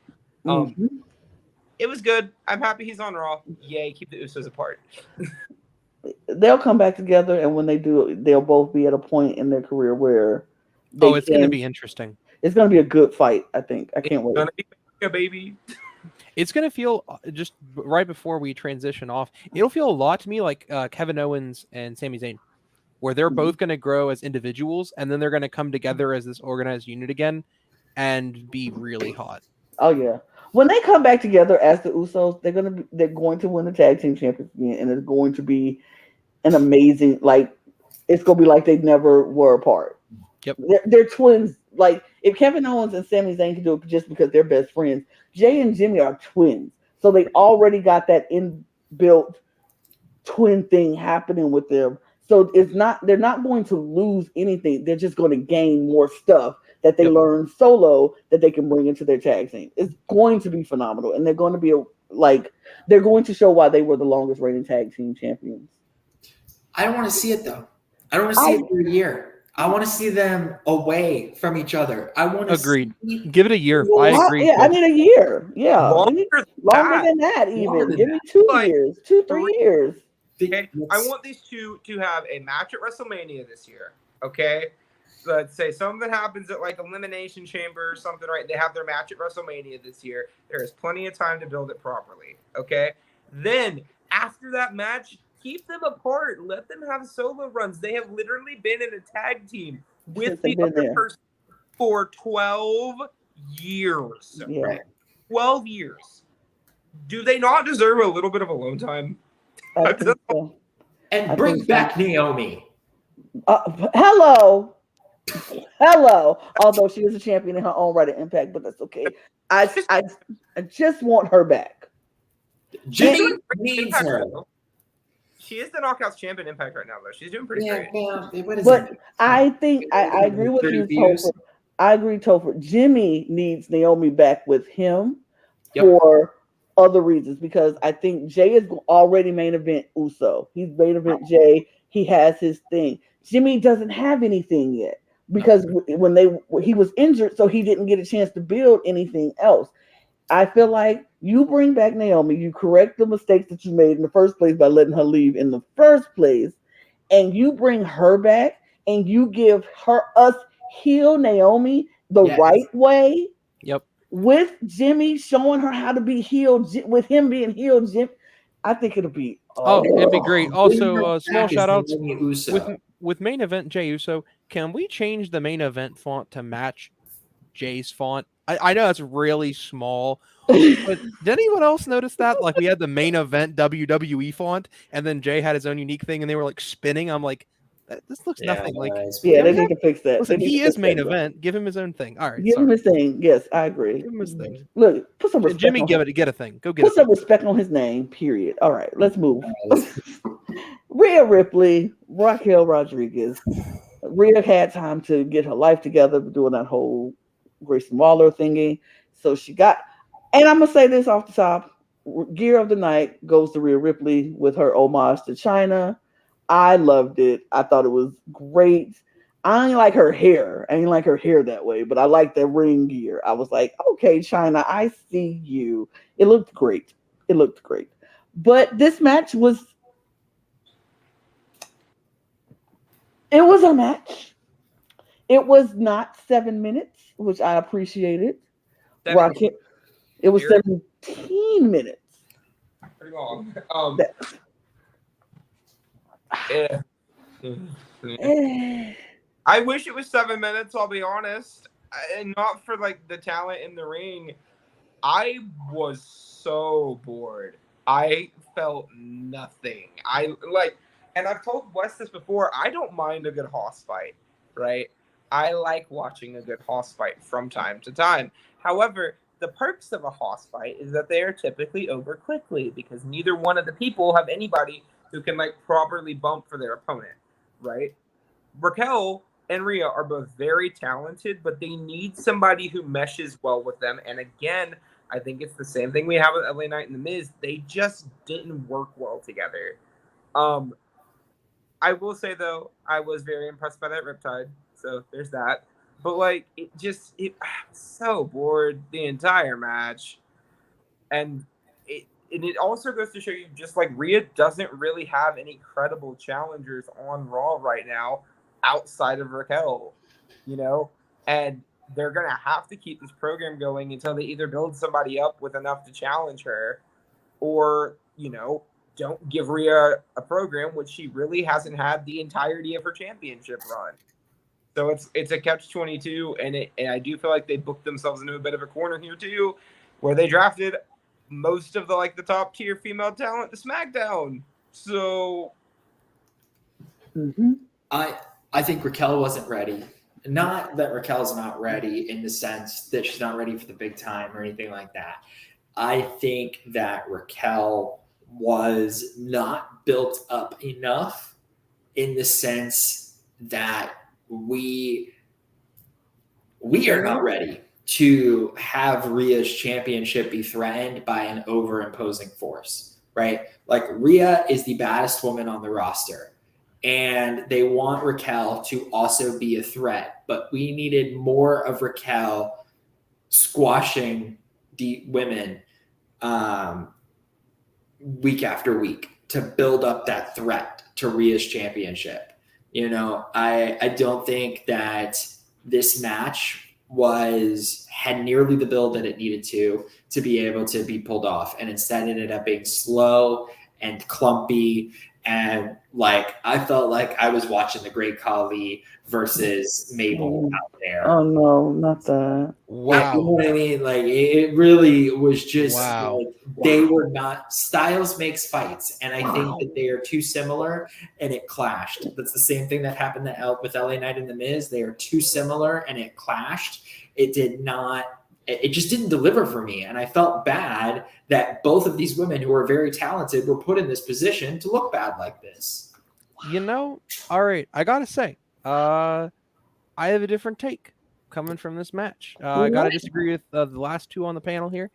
C: It was good. I'm happy he's on Raw. Yay, keep the Usos apart.
A: They'll come back together, and when they do, they'll both be at a point in their career where
B: it's going to be interesting.
A: It's going to be a good fight, I think. I can't wait.
C: It's going to be a baby.
B: It's going to feel, just right before we transition off, it'll feel a lot to me like Kevin Owens and Sami Zayn, where they're both going to grow as individuals, and then they're going to come together as this organized unit again and be really hot.
A: Oh, yeah. When they come back together as the Usos, they're going to win the tag team championship again, and it's going to be an amazing, it's going to be like they never were apart.
B: Yep.
A: They're twins. Like, if Kevin Owens and Sami Zayn can do it just because they're best friends, Jay and Jimmy are twins. So they already got that inbuilt twin thing happening with them. So they're not going to lose anything. They're just going to gain more stuff that they learn solo that they can bring into their tag team. It's going to be phenomenal. And they're going to be they're going to show why they were the longest reigning tag team champions.
D: I don't want to see it though. I don't want to see it for a year. I want to see them away from each other. I want to
B: Agreed. Give it a year. I agree.
A: Yeah, I need a year. Yeah. Longer than that even. Give me 2 years. 2-3 years.
C: Okay. I want these two to have a match at WrestleMania this year. Okay. let's say something happens at like Elimination Chamber or something, right? They have their match at WrestleMania this year. There is plenty of time to build it properly. Okay. Then after that match, keep them apart. Let them have solo runs. They have literally been in a tag team with the other person for 12 years.
A: Yeah.
C: 12 years. Do they not deserve a little bit of alone time?
A: I think so.
D: And bring back Naomi.
A: Hello. Although she is a champion in her own right at Impact, but that's okay. I just want her back.
D: Jimmy needs her.
C: She is the Knockouts champion Impact right now, though. She's doing pretty great.
A: But I think I agree with you, Topher. I agree, Topher. Jimmy needs Naomi back with him for other reasons, because I think Jay is already main event Uso. He's main event Jay. He has his thing. Jimmy doesn't have anything yet because he was injured, so he didn't get a chance to build anything else. I feel like you bring back Naomi, you correct the mistakes that you made in the first place by letting her leave in the first place, and you bring her back and you give us heel Naomi the right way.
B: Yep.
A: With Jimmy showing her how to be healed, with him being healed, Jim, I think it'll be.
B: It'd be great. Also, small shout outs with main event Jey Uso. Can we change the main event font to match Jay's font? I know that's really small, but did anyone else notice that? Like, we had the main event WWE font, and then Jay had his own unique thing, and they were like spinning. I'm like, this looks nothing like.
A: Yeah, they need to fix that.
B: Listen, he is main event. Give him his own thing. All right,
A: give him his thing. Yes, I agree.
B: Give him his thing.
A: Look, put some respect.
B: Jimmy, get a thing. Go get.
A: Put some respect on his name. Period. All right, let's move. Rhea Ripley, Raquel Rodriguez. Rhea had time to get her life together, doing that whole Grayson Waller thingy. So she got, and I'm gonna say this off the top: gear of the night goes to Rhea Ripley with her homage to China. I loved it. I thought it was great. I ain't like her hair. I ain't like her hair that way, but I like the ring gear. I was like, okay, China, I see you. It looked great. But this match was. It was a match. It was not 7 minutes, which I appreciated. It was 17 minutes.
C: Pretty long. I wish it was 7 minutes, I'll be honest. And not for like the talent in the ring. I was so bored. I felt nothing. And I've told Wes this before, I don't mind a good hoss fight, right? I like watching a good hoss fight from time to time. However, the perks of a hoss fight is that they are typically over quickly because neither one of the people have anybody who can like properly bump for their opponent, right? Raquel and Rhea are both very talented, but they need somebody who meshes well with them. And again, I think it's the same thing we have with LA Knight and The Miz. They just didn't work well together. I will say, though, I was very impressed by that Riptide. So there's that. But, like, I was so bored the entire match. And it also goes to show you just, like, Rhea doesn't really have any credible challengers on Raw right now outside of Raquel, you know? And they're going to have to keep this program going until they either build somebody up with enough to challenge her or, you know, don't give Rhea a program, which she really hasn't had the entirety of her championship run. So it's a catch-22, and I do feel like they booked themselves into a bit of a corner here too, where they drafted most of the top tier female talent to SmackDown. So,
D: I think Raquel wasn't ready. Not that Raquel's not ready in the sense that she's not ready for the big time or anything like that. I think that Raquel was not built up enough in the sense that we are not ready to have Rhea's championship be threatened by an overimposing force, right? Like, Rhea is the baddest woman on the roster, and they want Raquel to also be a threat, but we needed more of Raquel squashing the women week after week to build up that threat to Rhea's championship. I don't think that this match had nearly the build that it needed to be able to be pulled off. And instead ended up being slow and clumpy. And I felt like I was watching the Great Khali versus Mabel out there.
A: Oh no, not that.
B: Wow.
D: You know what I mean? It really was just
B: Wow.
D: they were not. Styles makes fights, and I think that they are too similar, and it clashed. That's the same thing that happened with LA Knight and The Miz. They are too similar, and it clashed. It did not. It just didn't deliver for me, and I felt bad that both of these women who are very talented were put in this position to look bad like this.
B: All right, I gotta say, I have a different take coming from this match. I gotta disagree with the last two on the panel here.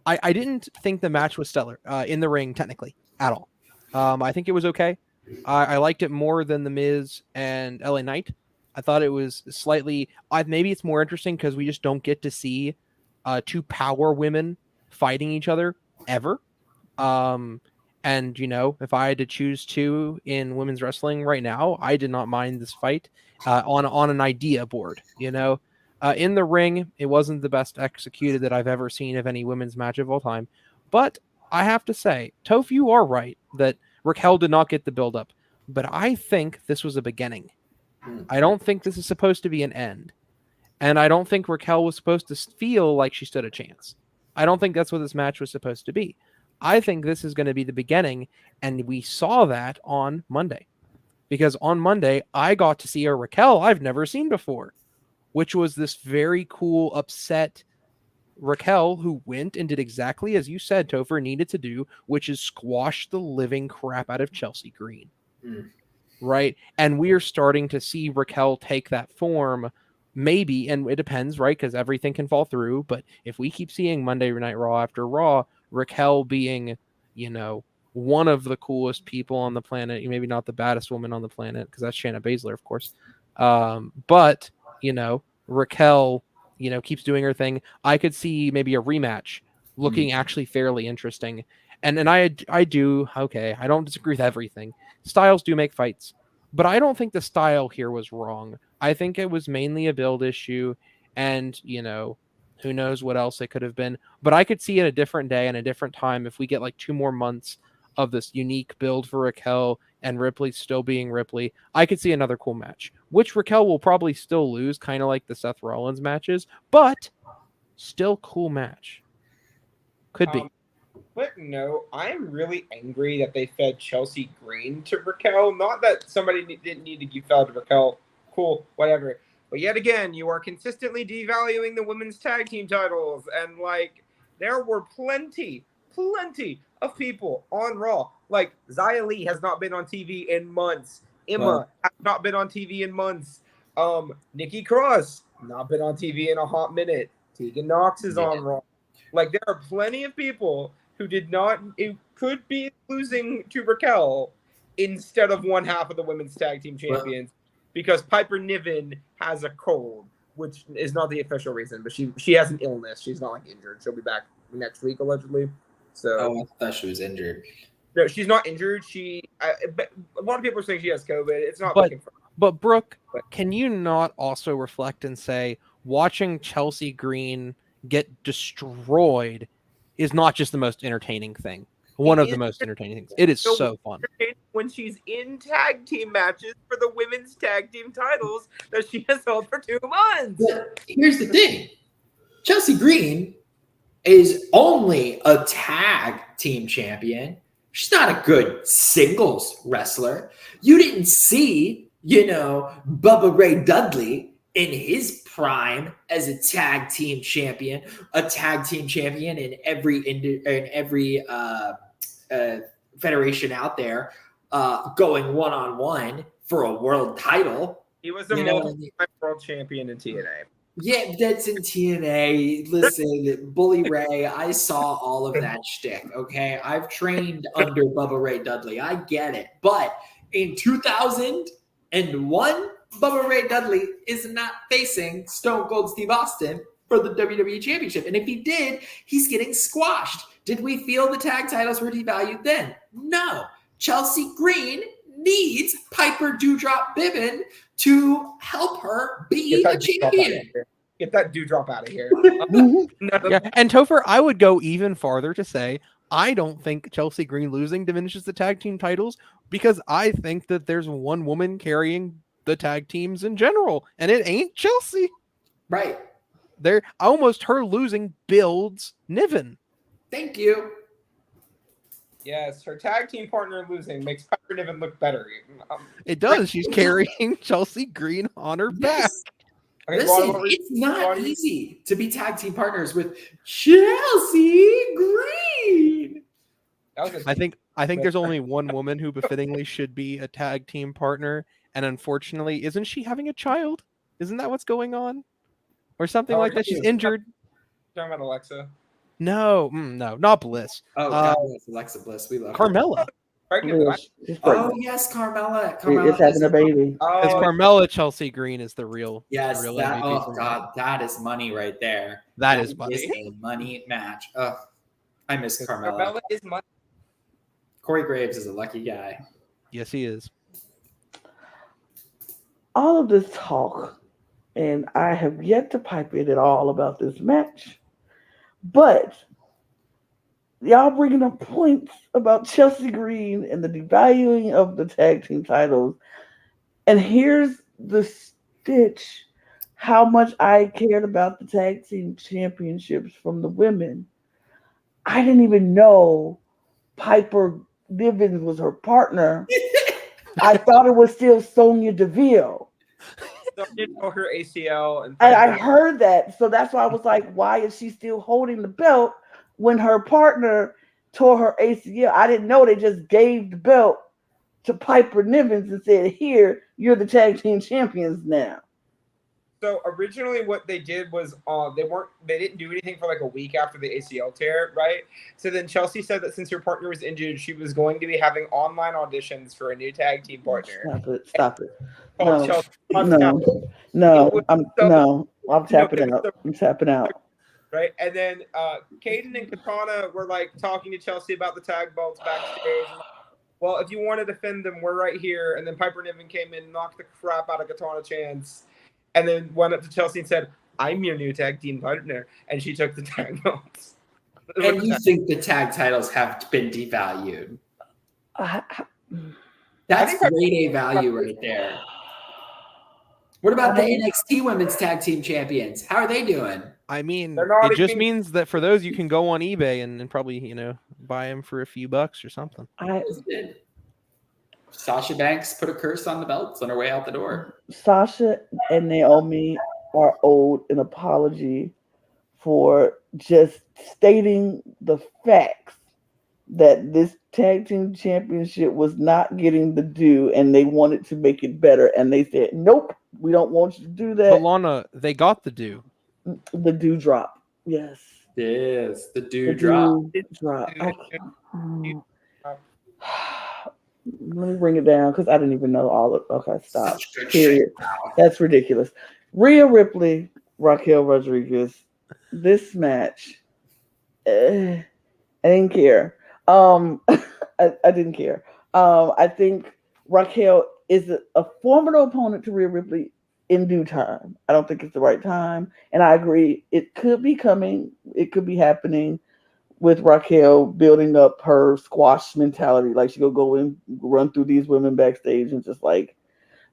B: I didn't think the match was stellar in the ring technically at all. I think it was okay. I liked it more than The Miz and LA Knight. I thought it was slightly. Maybe it's more interesting because we just don't get to see two power women fighting each other ever. And if I had to choose two in women's wrestling right now, I did not mind this fight on an idea board. In the ring, it wasn't the best executed that I've ever seen of any women's match of all time. But I have to say, Toph, you are right that Raquel did not get the build-up. But I think this was a beginning. I don't think this is supposed to be an end. And I don't think Raquel was supposed to feel like she stood a chance. I don't think that's what this match was supposed to be. I think this is going to be the beginning, and we saw that on Monday. Because on Monday, I got to see a Raquel I've never seen before, which was this very cool, upset Raquel who went and did exactly as you said, Topher, needed to do, which is squash the living crap out of Chelsea Green. Right? And we are starting to see Raquel take that form. Maybe, and it depends, right? Because everything can fall through. But if we keep seeing Monday Night Raw after Raw, Raquel being, one of the coolest people on the planet, maybe not the baddest woman on the planet, because that's Shayna Baszler, of course. But, Raquel, keeps doing her thing. I could see maybe a rematch looking actually fairly interesting. And I do, okay, I don't disagree with everything. Styles do make fights. But I don't think the style here was wrong. I think it was mainly a build issue, and, who knows what else it could have been. But I could see it a different day and a different time if we get 2 more months of this unique build for Raquel and Ripley still being Ripley. I could see another cool match, which Raquel will probably still lose, kind of like the Seth Rollins matches, but still cool match. Could be.
C: But no, I am really angry that they fed Chelsea Green to Raquel. Not that somebody didn't need to give fed to Raquel. Cool, whatever. But yet again, you are consistently devaluing the women's tag team titles. And, there were plenty of people on Raw. Xia Li has not been on TV in months. Emma has not been on TV in months. Nikki Cross, not been on TV in a hot minute. Tegan Nox is on Raw. There are plenty of people who could be losing to Raquel instead of one half of the women's tag team champions because Piper Niven has a cold, which is not the official reason, but she has an illness. She's not injured. She'll be back next week, allegedly. So
D: I thought she was injured.
C: No, she's not injured. But a lot of people are saying she has COVID. It's not
B: but,
C: confirmed.
B: But Brooke, can you not also reflect and say watching Chelsea Green get destroyed is not just the most entertaining thing. One of the most entertaining things. It is so fun.
C: When she's in tag team matches for the women's tag team titles that she has held for 2 months.
D: But here's the thing. Chelsea Green is only a tag team champion. She's not a good singles wrestler. You didn't see, Bubba Ray Dudley in his prime as a tag team champion in every federation out there, going one-on-one for a world title.
C: He was a multi-time world champion in TNA.
D: Yeah, that's in TNA. Listen, Bully Ray, I saw all of that shtick, okay? I've trained under Bubba Ray Dudley. I get it. But in 2001, Bubba Ray Dudley is not facing Stone Cold Steve Austin for the WWE Championship. And if he did, he's getting squashed. Did we feel the tag titles were devalued then? No. Chelsea Green needs Piper Dewdrop Niven to help her be
C: Get
D: a
C: that dewdrop out of
D: champion.
C: here. Get that dewdrop out of here.
A: Mhm.
B: Yeah, and Topher, I would go even farther to say I don't think Chelsea Green losing diminishes the tag team titles because I think that there's one woman carrying the tag teams in general, and it ain't Chelsea.
D: Right.
B: They're almost her losing builds Niven.
D: Thank you.
C: Yes, her tag team partner losing makes Piper Niven look better.
B: It does. She's carrying Chelsea Green on her back.
D: Yes.
C: Okay,
D: Listen,
C: Ron,
D: it's not
C: Ron-
D: easy to be tag team partners with Chelsea Green.
C: that was a-
B: I think there's only one woman who befittingly should be a tag team partner, and unfortunately, isn't she having a child? Isn't that what's going on? Or something
C: Oh,
B: like that? She's
C: yeah.
B: injured.
C: talking about Alexa.
B: No, no, not Bliss.
D: Oh, God bless Alexa Bliss. We love her.
B: Carmella.
C: Pregnant,
A: Yeah,
C: right?
A: she's
D: Oh,
A: pregnant.
D: yes, Carmella.
A: It's having a baby.
B: Because
C: Oh,
B: Carmella Chelsea Green is the real.
D: Yes,
B: the real
D: that.
B: MVP
D: Oh
B: for me.
D: God, that is money right there.
B: That is money.
D: a money match. Oh, I miss Carmella.
C: Carmella is money.
D: Corey Graves is a lucky guy.
B: Yes, he is.
A: All of this talk, and I have yet to pipe in at all about this match, but y'all bringing up points about Chelsea Green and the devaluing of the tag team titles. And here's the stitch: how much I cared about the tag team championships from the women. I didn't even know Piper Niven was her partner. I thought it was still Sonya Deville.
C: So you know her ACL and
A: I heard that. So that's why I was like, why is she still holding the belt when her partner tore her ACL? I didn't know they just gave the belt to Piper Niven and said, here, you're the tag team champions now.
C: So originally, what they did was they didn't do anything for like a week after the ACL tear, right? So then Chelsea said that since her partner was injured, she was going to be having online auditions for a new tag team partner.
A: Stop it.
C: called
A: No,
C: Chelsea.
A: I'm tapping out. I'm tapping out.
C: Right, and then Caden and Katana were like talking to Chelsea about the tag belts backstage. Well, if you want to defend them, we're right here. And then Piper Niven came in, knocked the crap out of Katana Chance, and then went up to Chelsea and said, "I'm your new tag team partner," and she took the tag belts.
D: And you think the tag titles have been devalued? That's grade A value right there. What about the NXT Women's Tag Team Champions? How are they doing?
B: I mean,
C: They're not
B: it just
C: even-
B: means that for those, you can go on eBay and probably, buy them for a few bucks or something.
D: Sasha Banks put a curse on the belts on her way out the door.
A: Sasha and Naomi are owed an apology for just stating the facts that this tag team championship was not getting the due and they wanted to make it better. And they said, nope, we don't want you to do that.
B: But Lana, they got the due.
A: The dew drop. Yes.
D: Yes, the
A: The
D: dude drop.
A: dew drop. Okay. Let me bring it down because I didn't even know all of. Okay, stop.
D: Such good
A: Period.
D: shit. Wow.
A: That's ridiculous. Rhea Ripley, Raquel Rodriguez. This match, I didn't care. I didn't care. I think Raquel is a formidable opponent to Rhea Ripley in due time. I don't think it's the right time, and I agree. It could be coming. It could be happening with Raquel building up her squash mentality. Like she'll go and run through these women backstage and just like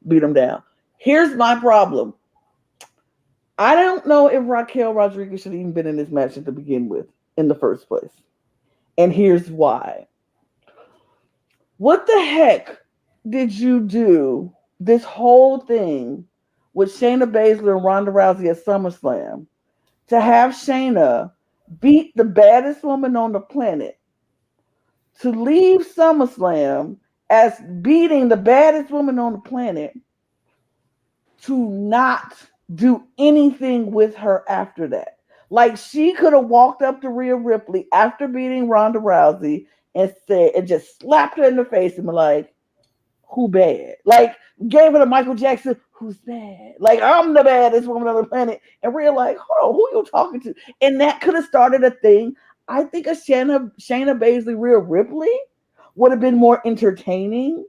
A: beat them down. Here's my problem. I don't know if Raquel Rodriguez should have even been in this match to begin with in the first place. And here's why. What the heck did you do this whole thing with Shayna Baszler and Ronda Rousey at SummerSlam to have Shayna beat the baddest woman on the planet, to leave SummerSlam as beating the baddest woman on the planet, to not do anything with her after that? Like she could have walked up to Rhea Ripley after beating Ronda Rousey and said, and just slapped her in the face and be like, who bad? Like gave her to Michael Jackson, who's bad? Like I'm the baddest woman on the planet. And Rhea like, hold on, who you talking to? And that could have started a thing. I think a Shayna Baszler Rhea Ripley would have been more entertaining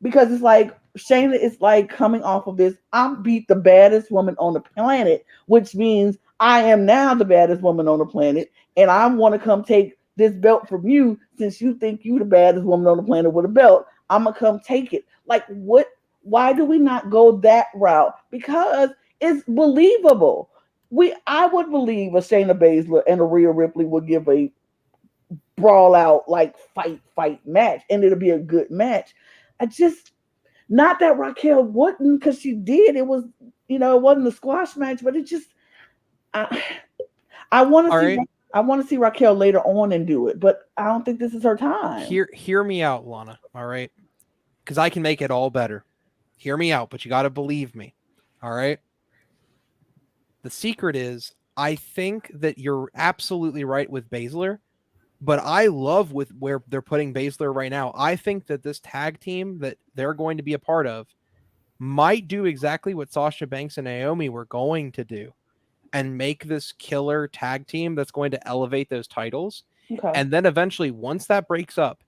A: because it's like Shayna is like coming off of this. I'm beat the baddest woman on the planet, which means I am now the baddest woman on the planet, and I want to come take this belt from you since you think you the baddest woman on the planet with a belt. I'm gonna come take it. Like what? Why do we not go that route? Because it's believable. I would believe a Shayna Baszler and a Rhea Ripley would give a brawl out like fight match, and it'll be a good match. I just not that Raquel wouldn't, because she did. It was, it wasn't a squash match, but it just I I want to
B: All
A: see
B: right.
A: I want to see Raquel later on and do it, but I don't think this is her time.
B: Hear me out, Lana. All right, because I can make it all better. Hear me out, but you got to believe me. All right. The secret is, I think that you're absolutely right with Baszler, but I love with where they're putting Baszler right now. I think that this tag team that they're going to be a part of might do exactly what Sasha Banks and Naomi were going to do and make this killer tag team that's going to elevate those titles.
A: Okay.
B: And then eventually, once that breaks up,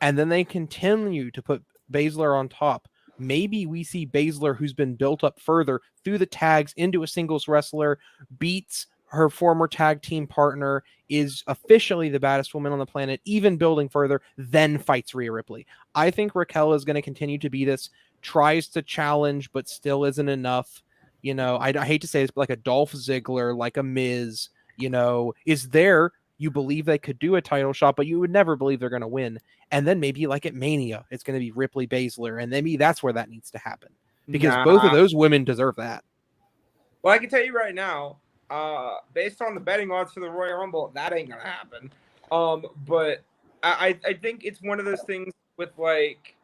B: and then they continue to put Baszler on top, maybe we see Baszler, who's been built up further through the tags into a singles wrestler, beats her former tag team partner, is officially the baddest woman on the planet, even building further, then fights Rhea Ripley. I think Raquel is going to continue to be this, tries to challenge, but still isn't enough. I hate to say this, but like a Dolph Ziggler, like a Miz, is there. You believe they could do a title shot, but you would never believe they're going to win. And then maybe like at Mania, it's going to be Ripley Baszler, and maybe that's where that needs to happen, because both of those women deserve that.
C: Well, I can tell you right now, based on the betting odds for the Royal Rumble, that ain't gonna happen. But I think it's one of those things with like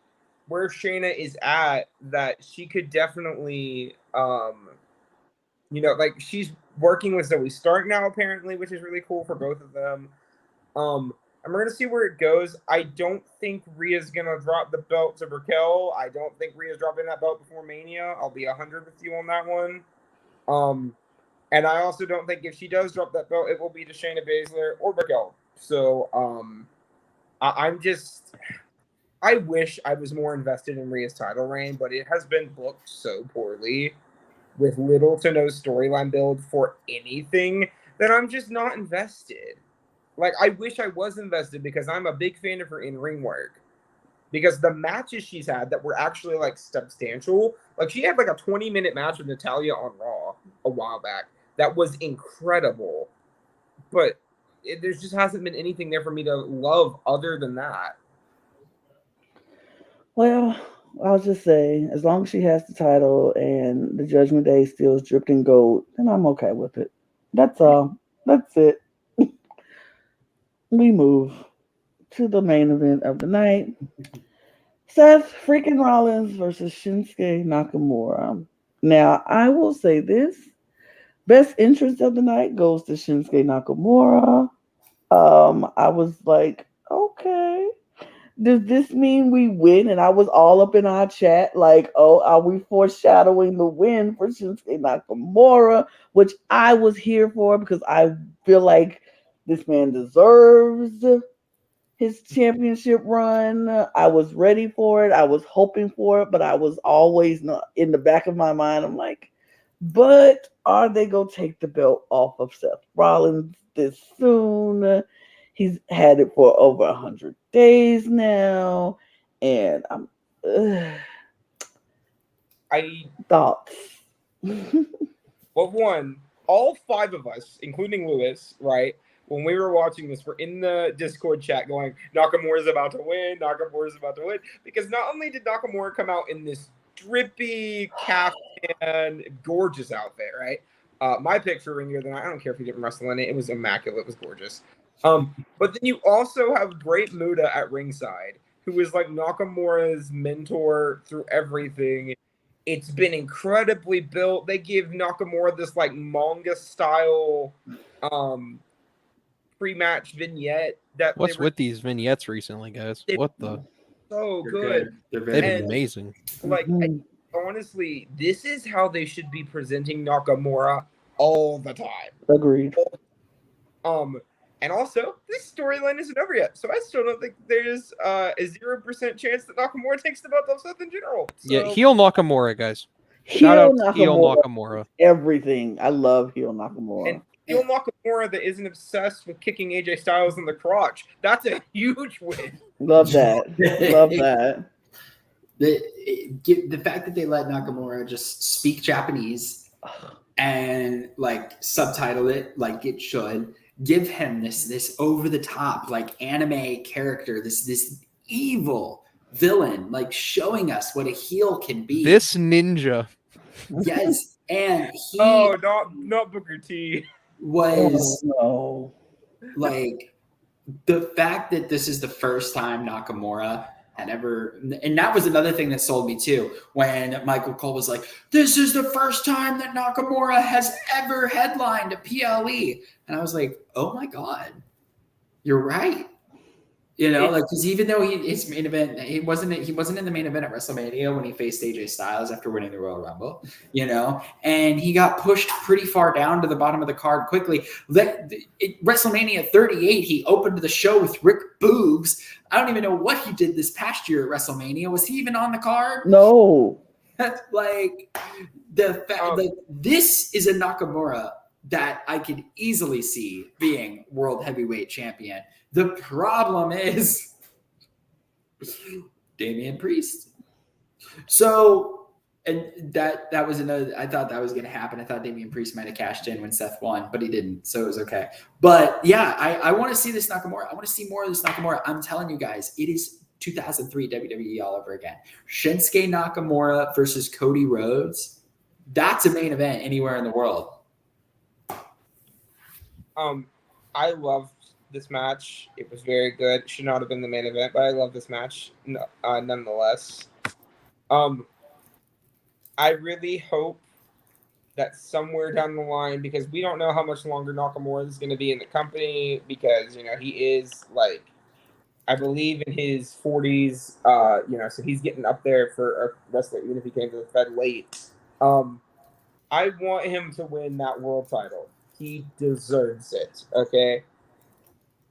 C: where Shayna is at, that she could definitely, like she's working with Zoe Stark now apparently, which is really cool for both of them. And we're gonna see where it goes. I don't think Rhea's gonna drop the belt to Raquel. I don't think Rhea's dropping that belt before Mania. I'll be 100 with you on that one. And I also don't think if she does drop that belt, it will be to Shayna Baszler or Raquel. So, I wish I was more invested in Rhea's title reign, but it has been booked so poorly with little to no storyline build for anything that I'm just not invested. Like, I wish I was invested because I'm a big fan of her in-ring work. Because the matches she's had that were actually, like, substantial. Like, she had, like, a 20-minute match with Natalya on Raw a while back. That was incredible. But there just hasn't been anything there for me to love other than that.
A: Well, I'll just say, as long as she has the title and the Judgment Day still is dripped in gold, then I'm okay with it. That's all. That's it. We move to the main event of the night. Seth freaking Rollins versus Shinsuke Nakamura. Now, I will say this. Best entrance of the night goes to Shinsuke Nakamura. I was like, okay. Does this mean we win? And I was all up in our chat, like, oh, are we foreshadowing the win for Shinsuke Nakamura? Which I was here for because I feel like this man deserves his championship run. I was ready for it. I was hoping for it, but I was always not in the back of my mind. I'm like, but are they going to take the belt off of Seth Rollins this soon? He's had it for over 100 days now. And I'm thoughts.
C: Well, one, all five of us, including Lewis, right, when we were watching this, we're in the Discord chat going, Nakamura's about to win, Nakamura's about to win. Because not only did Nakamura come out in this drippy, caftan, gorgeous outfit, right? My pick for Ring of the Night, I don't care if he didn't wrestle in it, it was immaculate, it was gorgeous. But then you also have Great Muta at ringside, who is like Nakamura's mentor through everything. It's been incredibly built. They give Nakamura this like manga style pre-match vignette.
B: What's with these vignettes recently, guys? What the?
C: So good.
D: They've
B: been amazing.
C: Like, honestly, this is how they should be presenting Nakamura all the time.
A: Agreed.
C: And also, this storyline isn't over yet, so I still don't think there's a 0% chance that Nakamura takes the belt off Seth in general. So,
B: Yeah, heel Nakamura, guys. Shout
A: Heel
B: out to heel
A: Nakamura.
B: Nakamura.
A: Everything. I love heel Nakamura.
C: and heel Nakamura that isn't obsessed with kicking AJ Styles in the crotch. That's a huge win.
A: Love that. Love that.
D: The fact that they let Nakamura just speak Japanese and like subtitle it like it should, give him this over the top like anime character, this evil villain, like showing us what a heel can be.
B: This ninja.
D: Yes, and he
C: not Booker T.
D: was
A: no.
D: like the fact that this is the first time Nakamura had ever, and that was another thing that sold me too, when Michael Cole was like, this is the first time that Nakamura has ever headlined a PLE. And I was like, oh my God, you're right. You know, like, because even though his main event, he wasn't in the main event at WrestleMania when he faced AJ Styles after winning the Royal Rumble, you know, and he got pushed pretty far down to the bottom of the card quickly. WrestleMania 38, he opened the show with Rick Boogs. I don't even know what he did this past year at WrestleMania. Was he even on the card?
A: No.
D: Like the fact that this is a Nakamura that I could easily see being world heavyweight champion. The problem is Damian Priest. So, and that was another, I thought that was going to happen. I thought Damian Priest might have cashed in when Seth won, but he didn't. So it was okay. But yeah, I want to see this Nakamura. I want to see more of this Nakamura. I'm telling you guys, it is 2003 WWE all over again. Shinsuke Nakamura versus Cody Rhodes. That's a main event anywhere in the world.
C: I love this match. It was very good. Should not have been the main event, but I love this match nonetheless. I really hope that somewhere down the line, because we don't know how much longer Nakamura is going to be in the company, because, you know, he is, like, I believe in his 40s, you know, so he's getting up there for a wrestler, even if he came to the Fed late. I want him to win that world title. He deserves it, okay?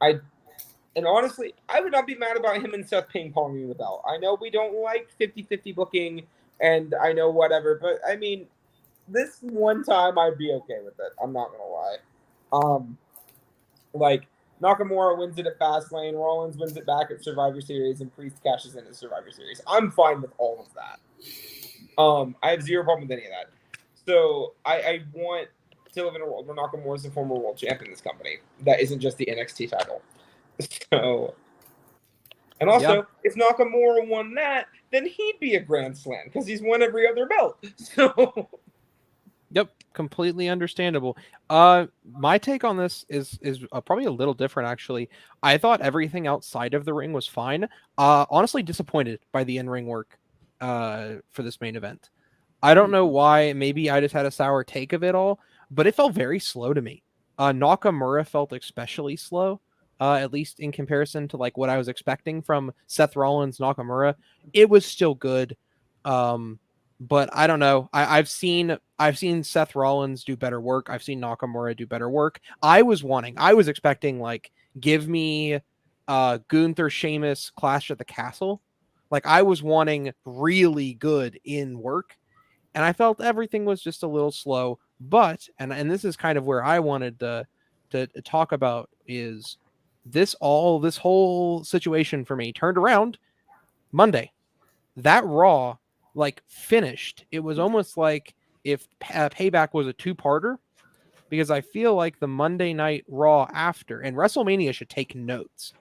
C: And honestly, I would not be mad about him and Seth ping-ponging the belt. I know we don't like 50-50 booking, and I know whatever, but, I mean, this one time I'd be okay with it. I'm not going to lie. Like, Nakamura wins it at Fastlane, Rollins wins it back at Survivor Series, and Priest cashes in at Survivor Series. I'm fine with all of that. I have zero problem with any of that. So, I want to live in a world where Nakamura is the former world champion in this company. That isn't just the NXT title. So, and also, if Nakamura won that, then he'd be a Grand Slam because he's won every other belt. So,
B: yep, completely understandable. My take on this is probably a little different, actually. I thought everything outside of the ring was fine. Honestly, disappointed by the in-ring work for this main event. I don't know why. Maybe I just had a sour take of it all, but it felt very slow to me. Nakamura felt especially slow, at least in comparison to like what I was expecting from Seth Rollins Nakamura. It was still good, but I don't know. I've seen Seth Rollins do better work. I've seen Nakamura do better work. I was expecting like give me Gunther Sheamus Clash at the Castle. Like I was wanting really good in work. And I felt everything was just a little slow, but, and this is kind of where I wanted to talk about is this whole situation for me turned around Monday. That Raw, like, finished. It was almost like if Payback was a two-parter, because I feel like the Monday Night Raw after, and WrestleMania should take notes,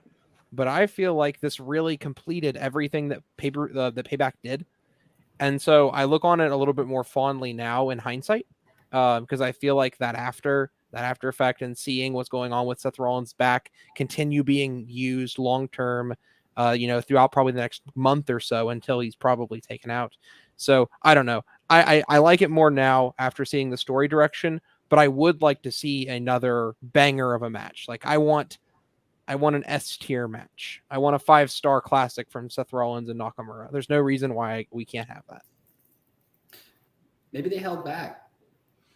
B: but I feel like this really completed everything that Payback did. And so I look on it a little bit more fondly now in hindsight, because I feel like that after effect and seeing what's going on with Seth Rollins back continue being used long term, throughout probably the next month or so until he's probably taken out. So I don't know. I like it more now after seeing the story direction, but I would like to see another banger of a match. Like I want an S tier match. I want a 5-star classic from Seth Rollins and Nakamura. There's no reason why we can't have that.
D: Maybe they held back.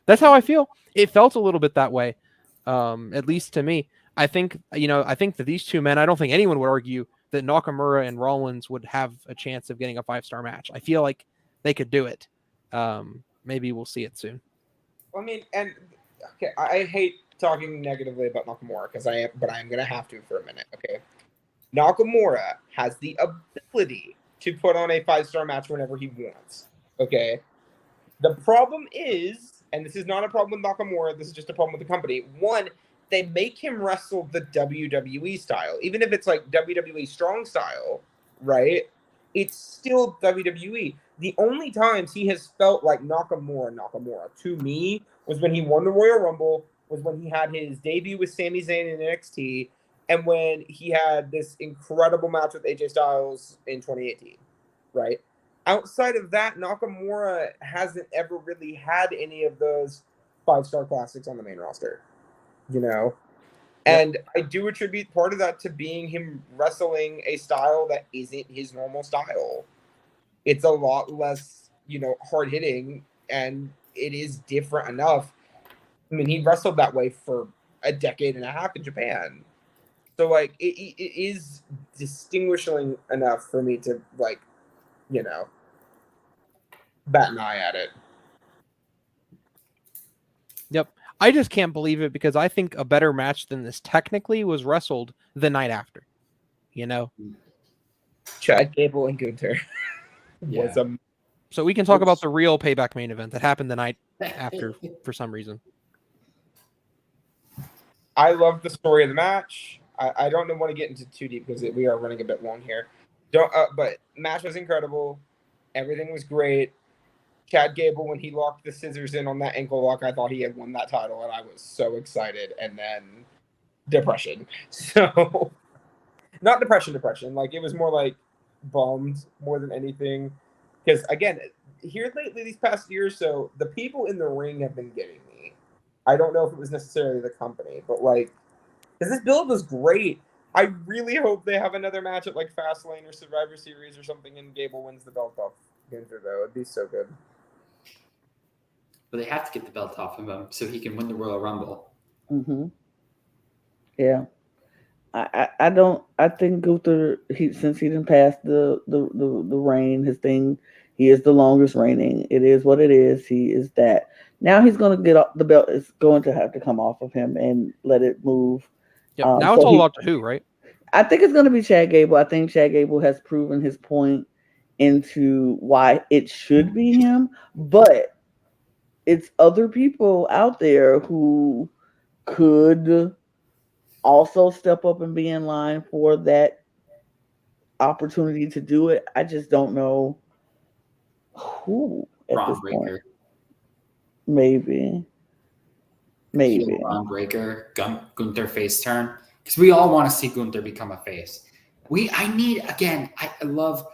B: That's how I feel. It felt a little bit that way, at least to me. I think that these two men, I don't think anyone would argue that Nakamura and Rollins would have a chance of getting a 5-star match. I feel like they could do it. Maybe we'll see it soon.
C: I mean, and okay, I hate talking negatively about Nakamura but I am gonna have to for a minute. Okay, Nakamura has the ability to put on a 5-star match whenever he wants. Okay, the problem is, and this is not a problem with Nakamura, this is just a problem with the company. One, they make him wrestle the WWE style, even if it's like WWE strong style, right? It's still WWE. The only times he has felt like Nakamura to me was when he won the Royal Rumble, was when he had his debut with Sami Zayn in NXT, and when he had this incredible match with AJ Styles in 2018, right? Outside of that, Nakamura hasn't ever really had any of those 5-star classics on the main roster, you know? And I do attribute part of that to being him wrestling a style that isn't his normal style. It's a lot less, hard hitting, and it is different enough. I mean, he wrestled that way for a decade and a half in Japan. So, like, it is distinguishing enough for me to, like, bat an eye at it.
B: Yep. I just can't believe it because I think a better match than this technically was wrestled the night after.
C: Chad Gable and Gunther was a.
B: So we can talk about the real Payback main event that happened the night after for some reason.
C: I love the story of the match. I don't want to get into too deep because we are running a bit long here. But match was incredible. Everything was great. Chad Gable, when he locked the scissors in on that ankle lock, I thought he had won that title, and I was so excited. And then depression. So, not depression. Like, it was more like bummed more than anything. Because, again, here lately, these past years, so the people in the ring have been getting me. I don't know if it was necessarily the company, but, like, because this build was great. I really hope they have another match at, like, Fastlane or Survivor Series or something, and Gable wins the belt off Gunther, though. It'd be so good.
D: But they have to get the belt off of him so he can win the Royal Rumble.
A: Mm-hmm. Yeah. I think Gunther, since he didn't pass the reign, his thing, he is the longest reigning. It is what it is. He is that. Now he's going to get off, the belt is going to have to come off of him and let it move.
B: Yep. Now it's all about who, right?
A: I think it's going to be Chad Gable. I think Chad Gable has proven his point into why it should be him, but it's other people out there who could also step up and be in line for that opportunity to do it. I just don't know who at
D: Braun
A: this
D: Breaker.
A: point. Maybe.
D: Braun Breaker, Gunther face turn. Because we all want to see Gunther become a face. I love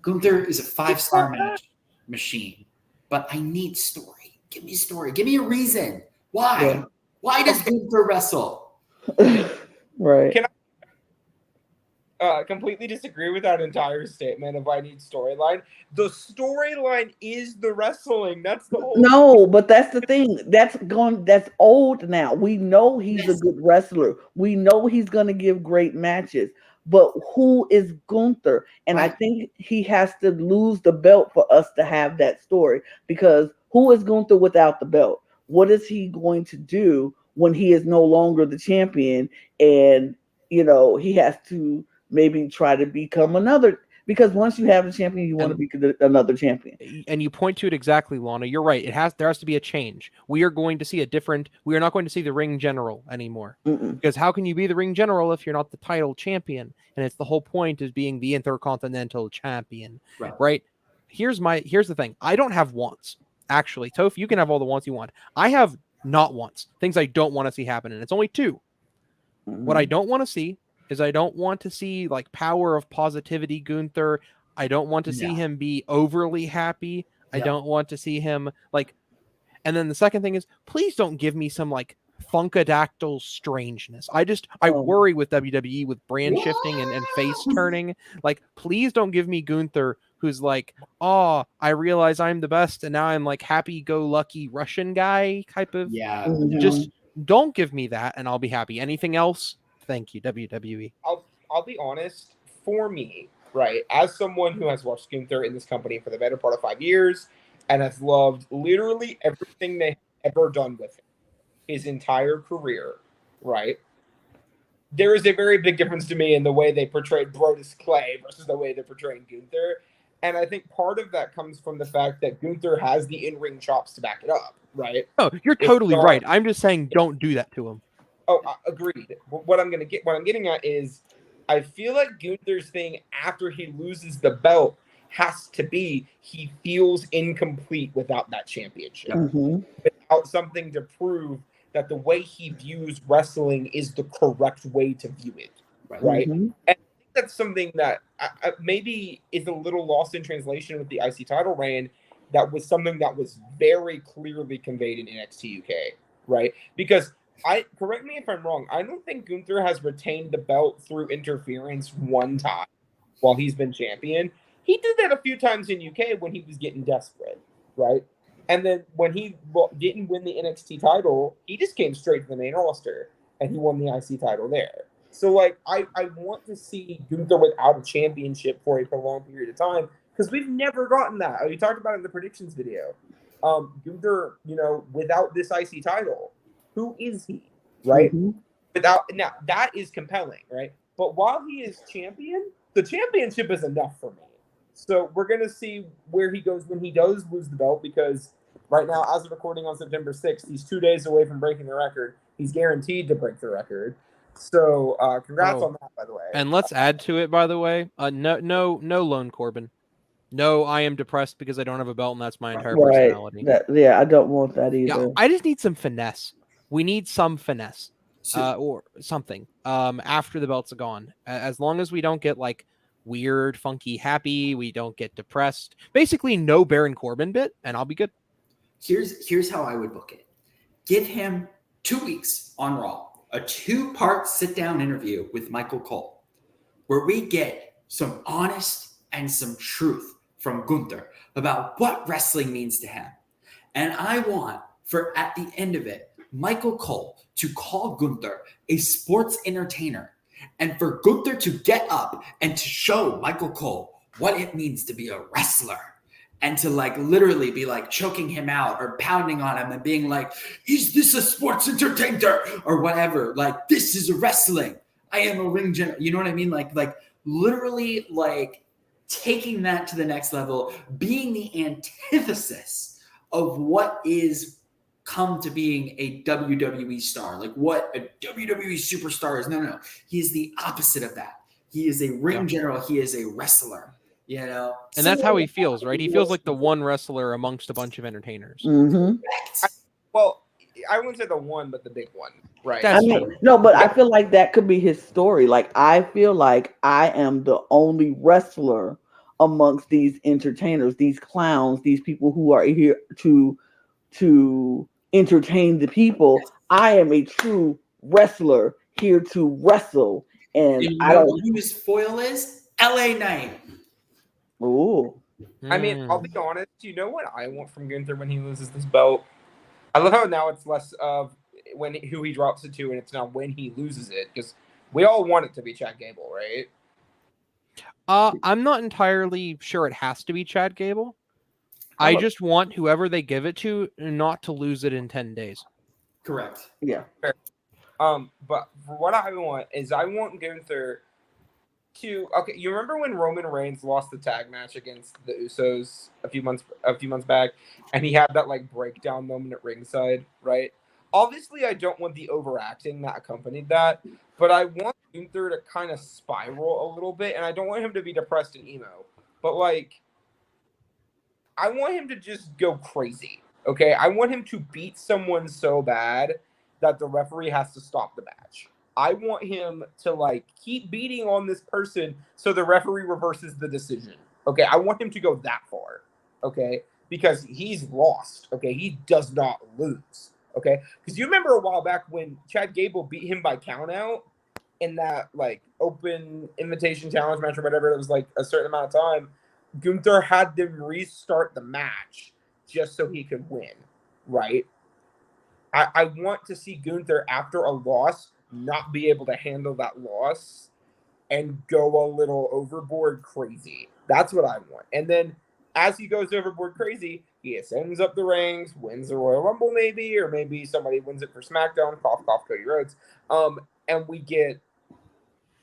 D: Gunther is a 5-star match machine, but I need story. Give me story. Give me a reason. Why?
A: Yeah.
D: Why does Gunther wrestle?
A: Right.
C: Can I completely disagree with that entire statement of I need storyline? The storyline is the wrestling. That's the whole.
A: No, but that's the thing. That's old now. We know he's a good wrestler. We know he's going to give great matches. But who is Gunther? And I think he has to lose the belt for us to have that story. Because who is Gunther without the belt? What is he going to do when he is no longer the champion? And, he has to maybe try to become another. Because once you have the champion, you want to be another champion.
B: And you point to it exactly, Lana. You're right. There has to be a change. We are going to see we are not going to see the ring general anymore.
A: Mm-mm.
B: Because how can you be the ring general if you're not the title champion? And it's the whole point is being the Intercontinental Champion. Right? Here's the thing. I don't have wants. Actually, Toph, you can have all the wants you want. I have not wants. Things I don't want to see happen. And it's only 2. Mm-hmm. What I don't want to see is I don't want to see like power of positivity Gunther. I don't want to see him be overly happy. I don't want to see him like. And then the second thing is, please don't give me some like funkadactyl strangeness. I worry with WWE with brand shifting and face turning. Like, please don't give me Gunther who's like, oh, I realize I'm the best and now I'm like happy-go-lucky Russian guy type of.
A: Mm-hmm.
B: Just don't give me that and I'll be happy. Anything else? Thank you, WWE.
C: I'll be honest. For me, right, as someone who has watched Gunther in this company for the better part of 5 years and has loved literally everything they have ever done with him, his entire career, right? There is a very big difference to me in the way they portrayed Brodus Clay versus the way they're portraying Gunther. And I think part of that comes from the fact that Gunther has the in-ring chops to back it up, right?
B: Oh, you're totally right. I'm just saying, don't do that to him.
C: Oh, agreed. What I'm getting at is, I feel like Gunther's thing after he loses the belt has to be he feels incomplete without that championship, without something to prove that the way he views wrestling is the correct way to view it, right? And I think that's something that maybe is a little lost in translation with the IC title reign. That was something that was very clearly conveyed in NXT UK, right? Because correct me if I'm wrong, I don't think Gunther has retained the belt through interference one time while he's been champion. He did that a few times in UK when he was getting desperate, right? And then when he didn't win the NXT title, he just came straight to the main roster and he won the IC title there. So, like, I want to see Gunther without a championship for a prolonged period of time because we've never gotten that. We talked about it in the predictions video. Gunther, without this IC title, who is he, right? Now, that is compelling, right? But while he is champion, the championship is enough for me. So we're going to see where he goes when he does lose the belt because right now, as of recording on September 6th, he's 2 days away from breaking the record. He's guaranteed to break the record. So congrats on that, by the way.
B: And let's add to it, by the way, no Lone Corbin. No, I am depressed because I don't have a belt and that's my entire personality.
A: I don't want that either.
B: Yeah, I just need some finesse. We need some finesse or something after the belt's gone. As long as we don't get like weird, funky, happy, we don't get depressed. Basically, no Baron Corbin bit, and I'll be good.
D: Here's how I would book it. Give him 2 weeks on Raw, a 2-part sit-down interview with Michael Cole, where we get some honest and some truth from Gunther about what wrestling means to him. And I want, for at the end of it, Michael Cole to call Gunther a sports entertainer and for Gunther to get up and to show Michael Cole what it means to be a wrestler and to like literally be like choking him out or pounding on him and being like, is this a sports entertainer or whatever? Like, this is a wrestling. I am a ring general. You know what I mean? Like literally like taking that to the next level, being the antithesis of what is come to being a WWE star, like what a WWE superstar is. No. He is the opposite of that. He is a ring general. He is a wrestler,
B: And that's how he feels, right? He feels like the one wrestler amongst a bunch of entertainers.
C: Well, I wouldn't say the one, but the big one, right?
A: But I feel like that could be his story. Like, I feel like I am the only wrestler amongst these entertainers, these clowns, these people who are here to entertain the people. I am a true wrestler here to wrestle, and
D: I don't know who his foil is. LA Knight.
A: Ooh.
C: I mean, I'll be honest. You know what I want from Gunther when he loses this belt? I love how now it's less of who he drops it to, and it's now when he loses it, because we all want it to be Chad Gable, right?
B: I'm not entirely sure it has to be Chad Gable. I just want whoever they give it to not to lose it in 10 days.
D: Correct.
A: Yeah.
C: Fair. But for what I want is I want Gunther to you remember when Roman Reigns lost the tag match against the Usos a few months back, and he had that like breakdown moment at ringside, right? Obviously, I don't want the overacting that accompanied that, but I want Gunther to kind of spiral a little bit, and I don't want him to be depressed and emo, but like I want him to just go crazy. Okay, I want him to beat someone so bad that the referee has to stop the match. I want him to like keep beating on this person so the referee reverses the decision. Okay, I want him to go that far. Okay, because he's lost. Okay, he does not lose. Okay, because you remember a while back when Chad Gable beat him by countout in that like open invitation challenge match or whatever. It was like a certain amount of time. Gunther had them restart the match just so he could win. Right. I want to see Gunther after a loss not be able to handle that loss and go a little overboard crazy. That's what I want. And then as he goes overboard crazy, he ascends up the ranks, wins the Royal Rumble maybe, or maybe somebody wins it for SmackDown, cough, cough, Cody Rhodes. And we get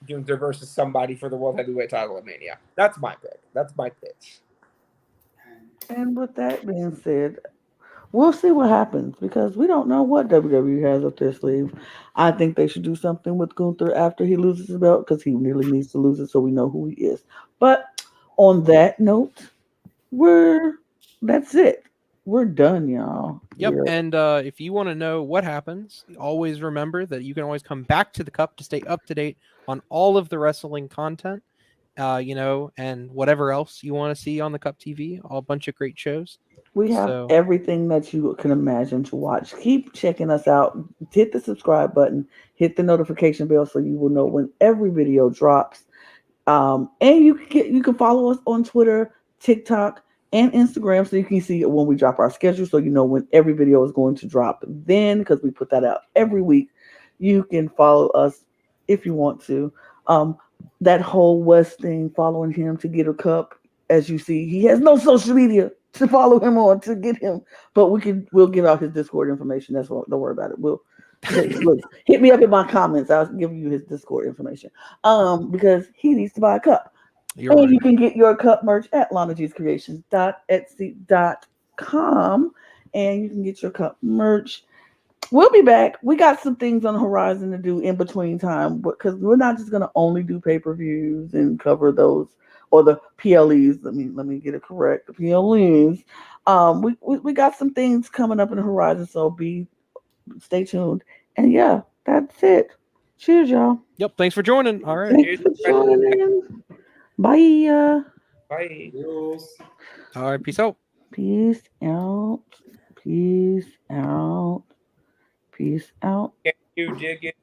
C: Gunther versus somebody for the World Heavyweight title at Mania. That's my pick. That's my pitch.
A: And with that being said, we'll see what happens because we don't know what WWE has up their sleeve. I think they should do something with Gunther after he loses his belt because he really needs to lose it so we know who he is. But on that note, that's it. We're done, y'all.
B: Yep.
A: We're-
B: And if you want to know what happens, always remember that you can always come back to the Cup to stay up to date on all of the wrestling content, and whatever else you want to see on the Cup TV. A bunch of great shows.
A: We have
B: So-
A: everything that you can imagine to watch. Keep checking us out. Hit the subscribe button. Hit the notification bell so you will know when every video drops. And you can follow us on Twitter, TikTok, and Instagram so you can see when we drop our schedule so you know when every video is going to drop then because we put that out every week. You can follow us if you want to. That whole West thing, following him to get a cup, as you see, he has no social media to follow him on to get him, but we'll give out his Discord information. That's what, don't worry about it. Look, hit me up in my comments. I'll give you his Discord information. Because he needs to buy a cup.
B: You're
A: And
B: right.
A: you can get your cup merch at LanaGsCreations.etsy.com. And you can get your cup merch. We'll be back. We got some things on the horizon to do in between time because we're not just going to only do pay-per-views and cover those or the PLEs. Let me get it correct. The PLEs. We got some things coming up in the horizon, so stay tuned. And yeah, that's it. Cheers, y'all.
B: Yep. Thanks for joining. All right.
A: Thanks for joining. Bye.
C: Bye.
B: All right. Peace out.
A: Peace out. Peace out. Peace out.
C: Can you dig it?